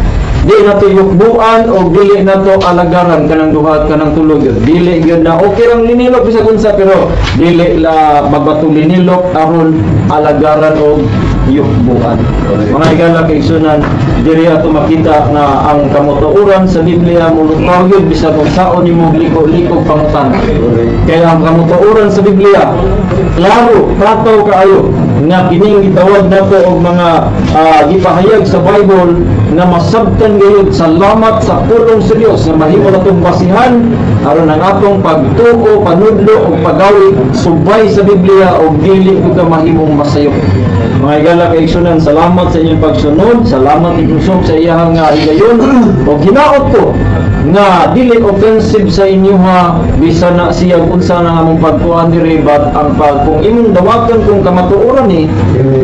S3: di nato yukbuan o dili nato alagaran kanang duha kanang tulog yun. Dili yun na okay lang linhilok bisag unsa pero dili la magbato linhilok aron alagaran o yukbuan. Mga igala kay sunan diri ato makita nga ang kamutuoran sa Biblia mulutaw yun bisag kung saon nimo liko-liko pangutan. Kaya ang kamutuoran sa Biblia klaro, plataw kaayo nga kining gitawag nato og mga gipahayag sa Bible nga masabtan gayud salamat sa pulong sa Dios nga mahimo natong basihan aron ang atong pagtuo, panudlo ug pagawi subay sa Biblia og dili ug mahimong masayop. Mga igala kay igsunan, salamat sa inyong pagsunod, salamat igusog sa iyang higayon o hinaot ko nga dili offensive sa inyo ha, bisa na siya unsa na among pagkuhan diri, but ang kung imong dawaton kung kamatuoran ni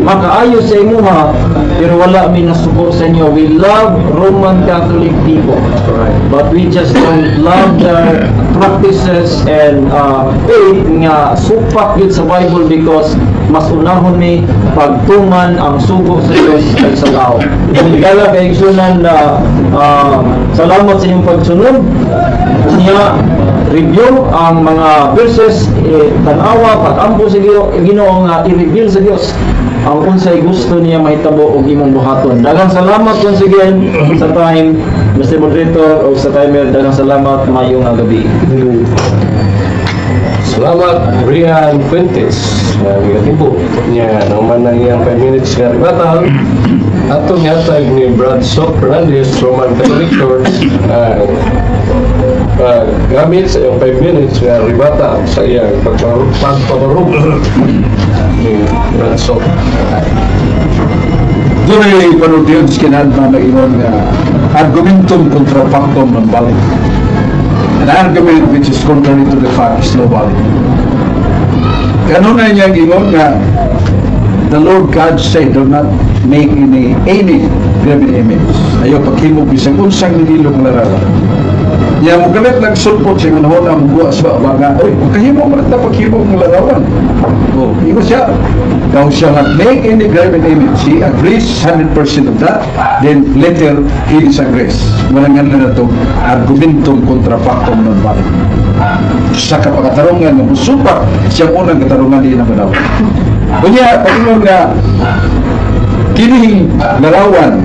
S3: makaayo sa imo ha, pero wala mi nasupport sa inyo. We love Roman Catholic people, but we just don't love their practices and faith nga supak yun sa Bible, because mas unahon ni pagtuman ang sugo sa Diyos ay sa tao. Kaya kay sunan na salamat sa inyong pagsunod niya, review ang mga verses, tanawa, pag-ampo sa Ginoo nga i-reveal sa Dios ang unsay gusto niya mahitabo og imong buhaton. Daghang salamat once again sa time, Mr. Moderator, o sa timer. Daghang salamat, mayong gabi.
S1: Salamat, Brian Fuentes. Negatibo niya naman na iyang 5 minutes nga ribatal. Atong yatag ni Brad Sock Fernandez, Roman Catholic Church, gamit sa iyang 5 minutes nga ribatal sa iyang pagpabarog ni Brad Sock.
S2: Doon ay panunod sa kinahanglan na ingon nga argumentum contra factum non valid. An argument which is contrary to the fact is no valid. Ganun na niya ingon nga the Lord God said, do not make any graven image. Ayaw paghimo bisag unsang nililong larawan. Ya mo galit nagsulpot sa manahon ang buwa sa mga, oy, kahimo mo na paghimo ng larawan. Oh, iko siya, daw siya not make any graven image. He agrees 100% of that, then later he disagrees. Walang na ito, argumentum contra factum non valid. Sa kapakatarungan ng musupak, siyang unang katarungan din ang manaw. Kunya, pag-ingon nga, kining larawan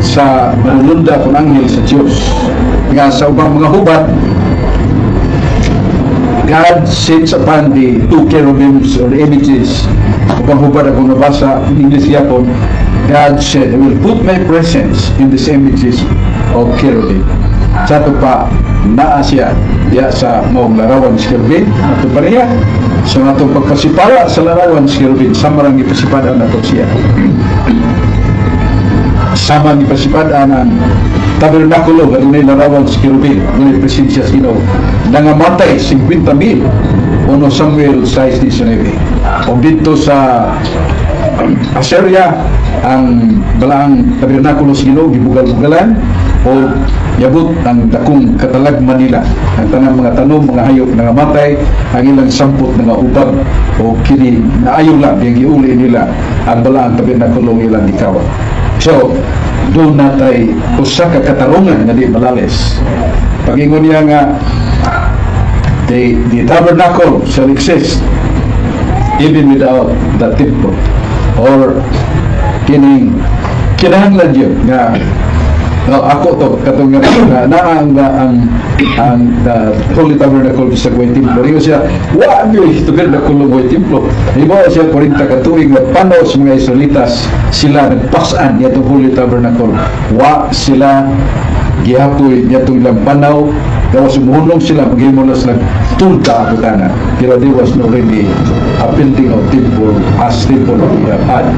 S2: sa manulunda kung anghel sa Diyos, nga sa ubang mga hubad, God sits upon the two cherubims or images. Ubang hubad akong nabasa in English yapon, God said, I will put my presence in these images of cherubim. Sa ito pa, naa siya diya sa maong larawan sa cherubim, ito pa niya. So nga itong pagpasipara sa larawan sa cherubim, sama lang ipasipada na ito siya. Sama ni pasipada ng tabernakulo galinay larawan sa cherubim, ngunit presensya sa Ginoo, nangamatay 50,000 uno Samuel 6:19. O dito sa Assyria, ang balaang tabernakulo sa Ginoo gibugal-bugalan o yabot ang dakong katalagman nila, ang tanang mga tanom, mga hayop nangamatay, ang ilang sampot nga ubag o kini naayo lang yung giuli nila ang balaang tabernakulo ilang ikaw. So, doon natay usa ka katarungan nga di malalis. Pag-ingon niya nga the tabernacle shall exist even without the temple, or kining kinahanglan yun nga ako to katong nga ang Holy Tabernacle sa Kuwait Templo. Iyo siya, wa gyud tabernakulo Kuwait Templo. Iba siya 40 ka tuig nga panaw sa mga Israelitas, sila nagpasan nitong Holy Tabernacle. Wa sila gihapoy nitong ilang panaw, daw sumuhulong sila maghimo na sila tulta abutana. Pero there was no really a building of temple as temple of God.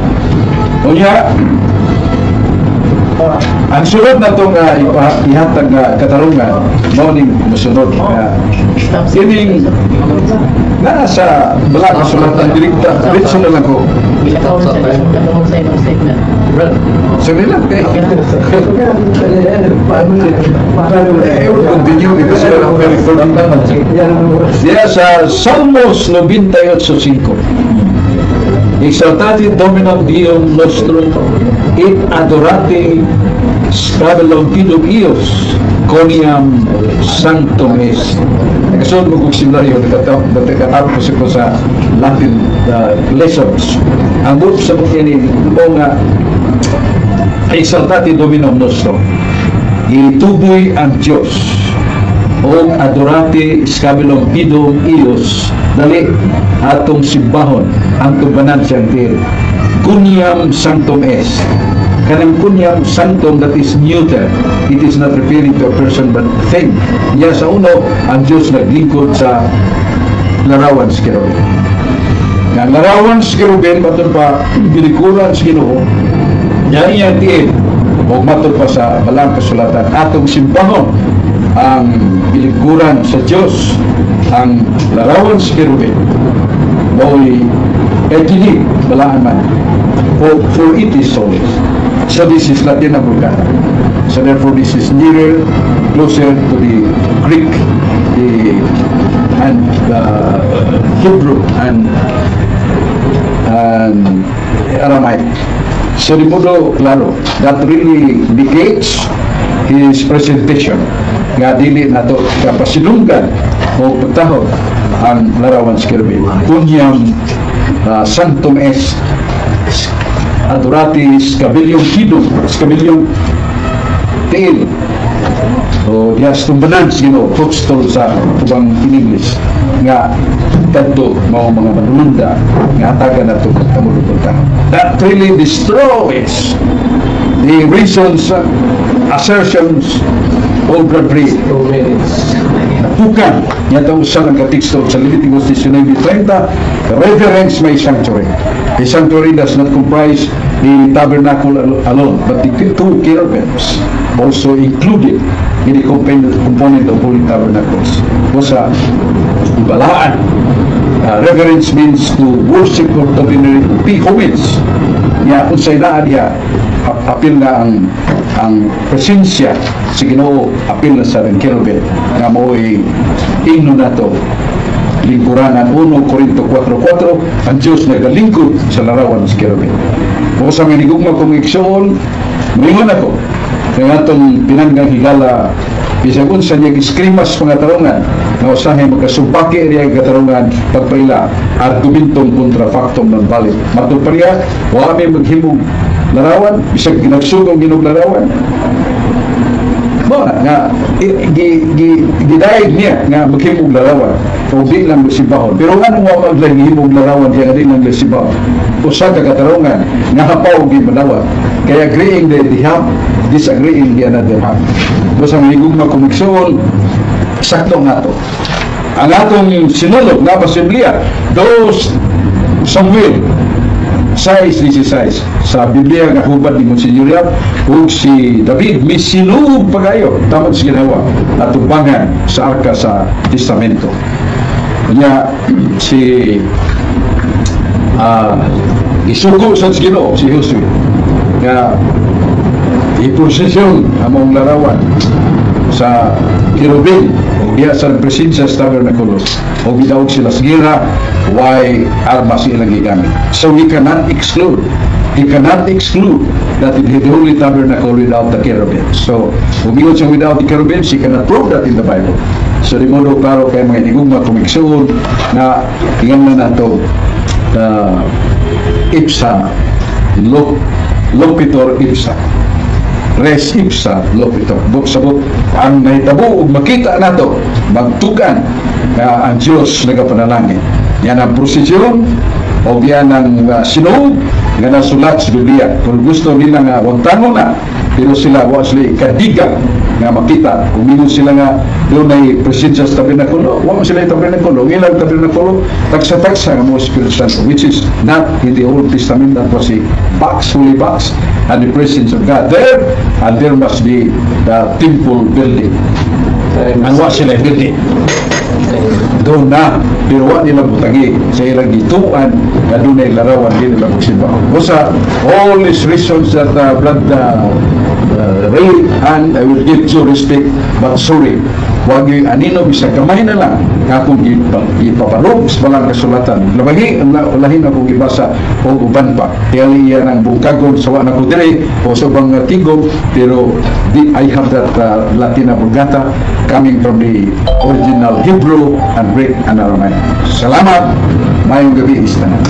S2: Unya ang sunod na itong ihatag na katarungan, morning musunod na kining na sa bala kasulatan direkta, diretso na lang ko. Sabi lang kayo. Continue because you're a very important naman. Diya sa Salmos 98:5. Exaltati Dominum Deum nostrum et adorate scabellum pidum ios coniam sanctum est. Nakasunod mo kong simlaryo, natatapos ko sa Latin lessons. Ang buto sa pagkinin o nga Exaltati Dominum nostrum, ituboy ang Diyos, o adorate scabellum pidum ios, dali atong simbahon ang tubanan siyang tiro. Cuniam sanctum est. Kanang cuniam sanctum, that is neuter. It is not referring to a person but thing. Niya sa uno, ang Diyos naglingkod sa larawan sa cherubim. Ang larawan sa cherubim, matod pa binikuran sa Ginoo, niya iyang tiid, o matod pa sa balang kasulatan, atong simbahon ang biliguran sa Diyos, ang larawan sa kerubin, mo'y etilig, balaan man, for it is soulless. So this is Latin na Vulgata. So therefore this is nearer, closer to the Greek, and Hebrew and Aramaic. So di modo klaro, that really indicates his presentation nga dili nato kapasilunggan o pagtahod ang larawan sa kerubin. Kunyam sanctum est adoratis scabellum kidum, scabellum tail, o dias tumbanan sino footstool sa tubang in English nga kadto mao mga manununda nga atagan nato kamulupon ta. That really destroys the reasons, assertions of Bradbury.
S1: 2 minutes.
S2: Bukan yata usa ang kateksto sa Leviticus 19:30, reverence my sanctuary. The sanctuary does not comprise the tabernacle alone, but the two cherubims also included in the component of holy tabernacles. Sa ibalaan, reverence means to worship or to pay homage. Ya, kung sa inaan niya, apil na ang presensya sa Ginoo, apil na sa kerubin nga mo'y ingno na to lingkuranan. 1 Corinto 4:4, ang Diyos nagalingkod sa larawan sa kerubin. Kung sa may nigugma kong iksoon, malingon ako kaya itong pinanggang higala bisagun sa niyang iskrimas mga tarungan na usahay magkasumpaki niya ang katarungan pagpaila argumentong kontra factum ng valid. Matong pariya, wala may maghimog larawan, bisag ginagsugong ginog larawan. Nga gidayag niya nga maghimog larawan o di lang lusibahon. Pero anong wawag lang himog larawan kaya di lang lusibahon? Usa ka katarungan nga hapaw gimanawa. Kaya agreeing they have, disagreeing the another half. Basta may gugma kumiksoon, sakto nga to. Ang atong sinulog na pasimbliya, those Samuel 6:16 sa Biblia nga hubad ni Monsignor Yap ug si David misinugog pagayo tama sa ginawa at tubangan sa arka sa testamento. Kanya si isugo sa Ginoo si Josue nga iposisyon among larawan sa kerubin o diya sa presensya sa tabernakulos o gidawag sila sa gira why armas ilang gigamit. So we cannot exclude that in the holy tabernacle without the cherubim. So umiyon siya without the cherubim, she cannot prove that in the Bible. So di modo klaro kay mga inigugma kumiksoon na tingnan na nato ipsa lopitor ipsa res ipsa lopitor. Buk sabot ang nahitabo ug makita nato magtukan na ang Diyos nagapanalangin. Yan ang prosesyon o yan ang sinuog nga nasulat sa Biblia. Kung gusto nila nga wag tanong na, pero sila wasli kadiga nga makita. Umingon sila nga doon ay presensya sa tabernakulo. Wag mo sila yung tabernakulo. Ilang tabernakulo, taksa-taksa nga mo Espiritu Santo, which is not in the Old Testament. That was a box, holy box, and the presence of God there, and there must be the temple building. Ang wa sila building. Doon na, pero wala nila butangi sa ilang gituan na doon ay larawan din nila magsimba. Sa all these reasons that Brad Ray and I will give you respect, but sorry, wag yung anino bisa kamay na lang akong ipaparog sa walang kasulatan. Lahin akong ibasa o uban pa. Kaya iyan ang bungkagon sa wala ko dire o sa bang tigong, pero I have that Latina Vulgata coming from the original Hebrew and Greek and Aramaic. Salamat, mayong gabi istanan.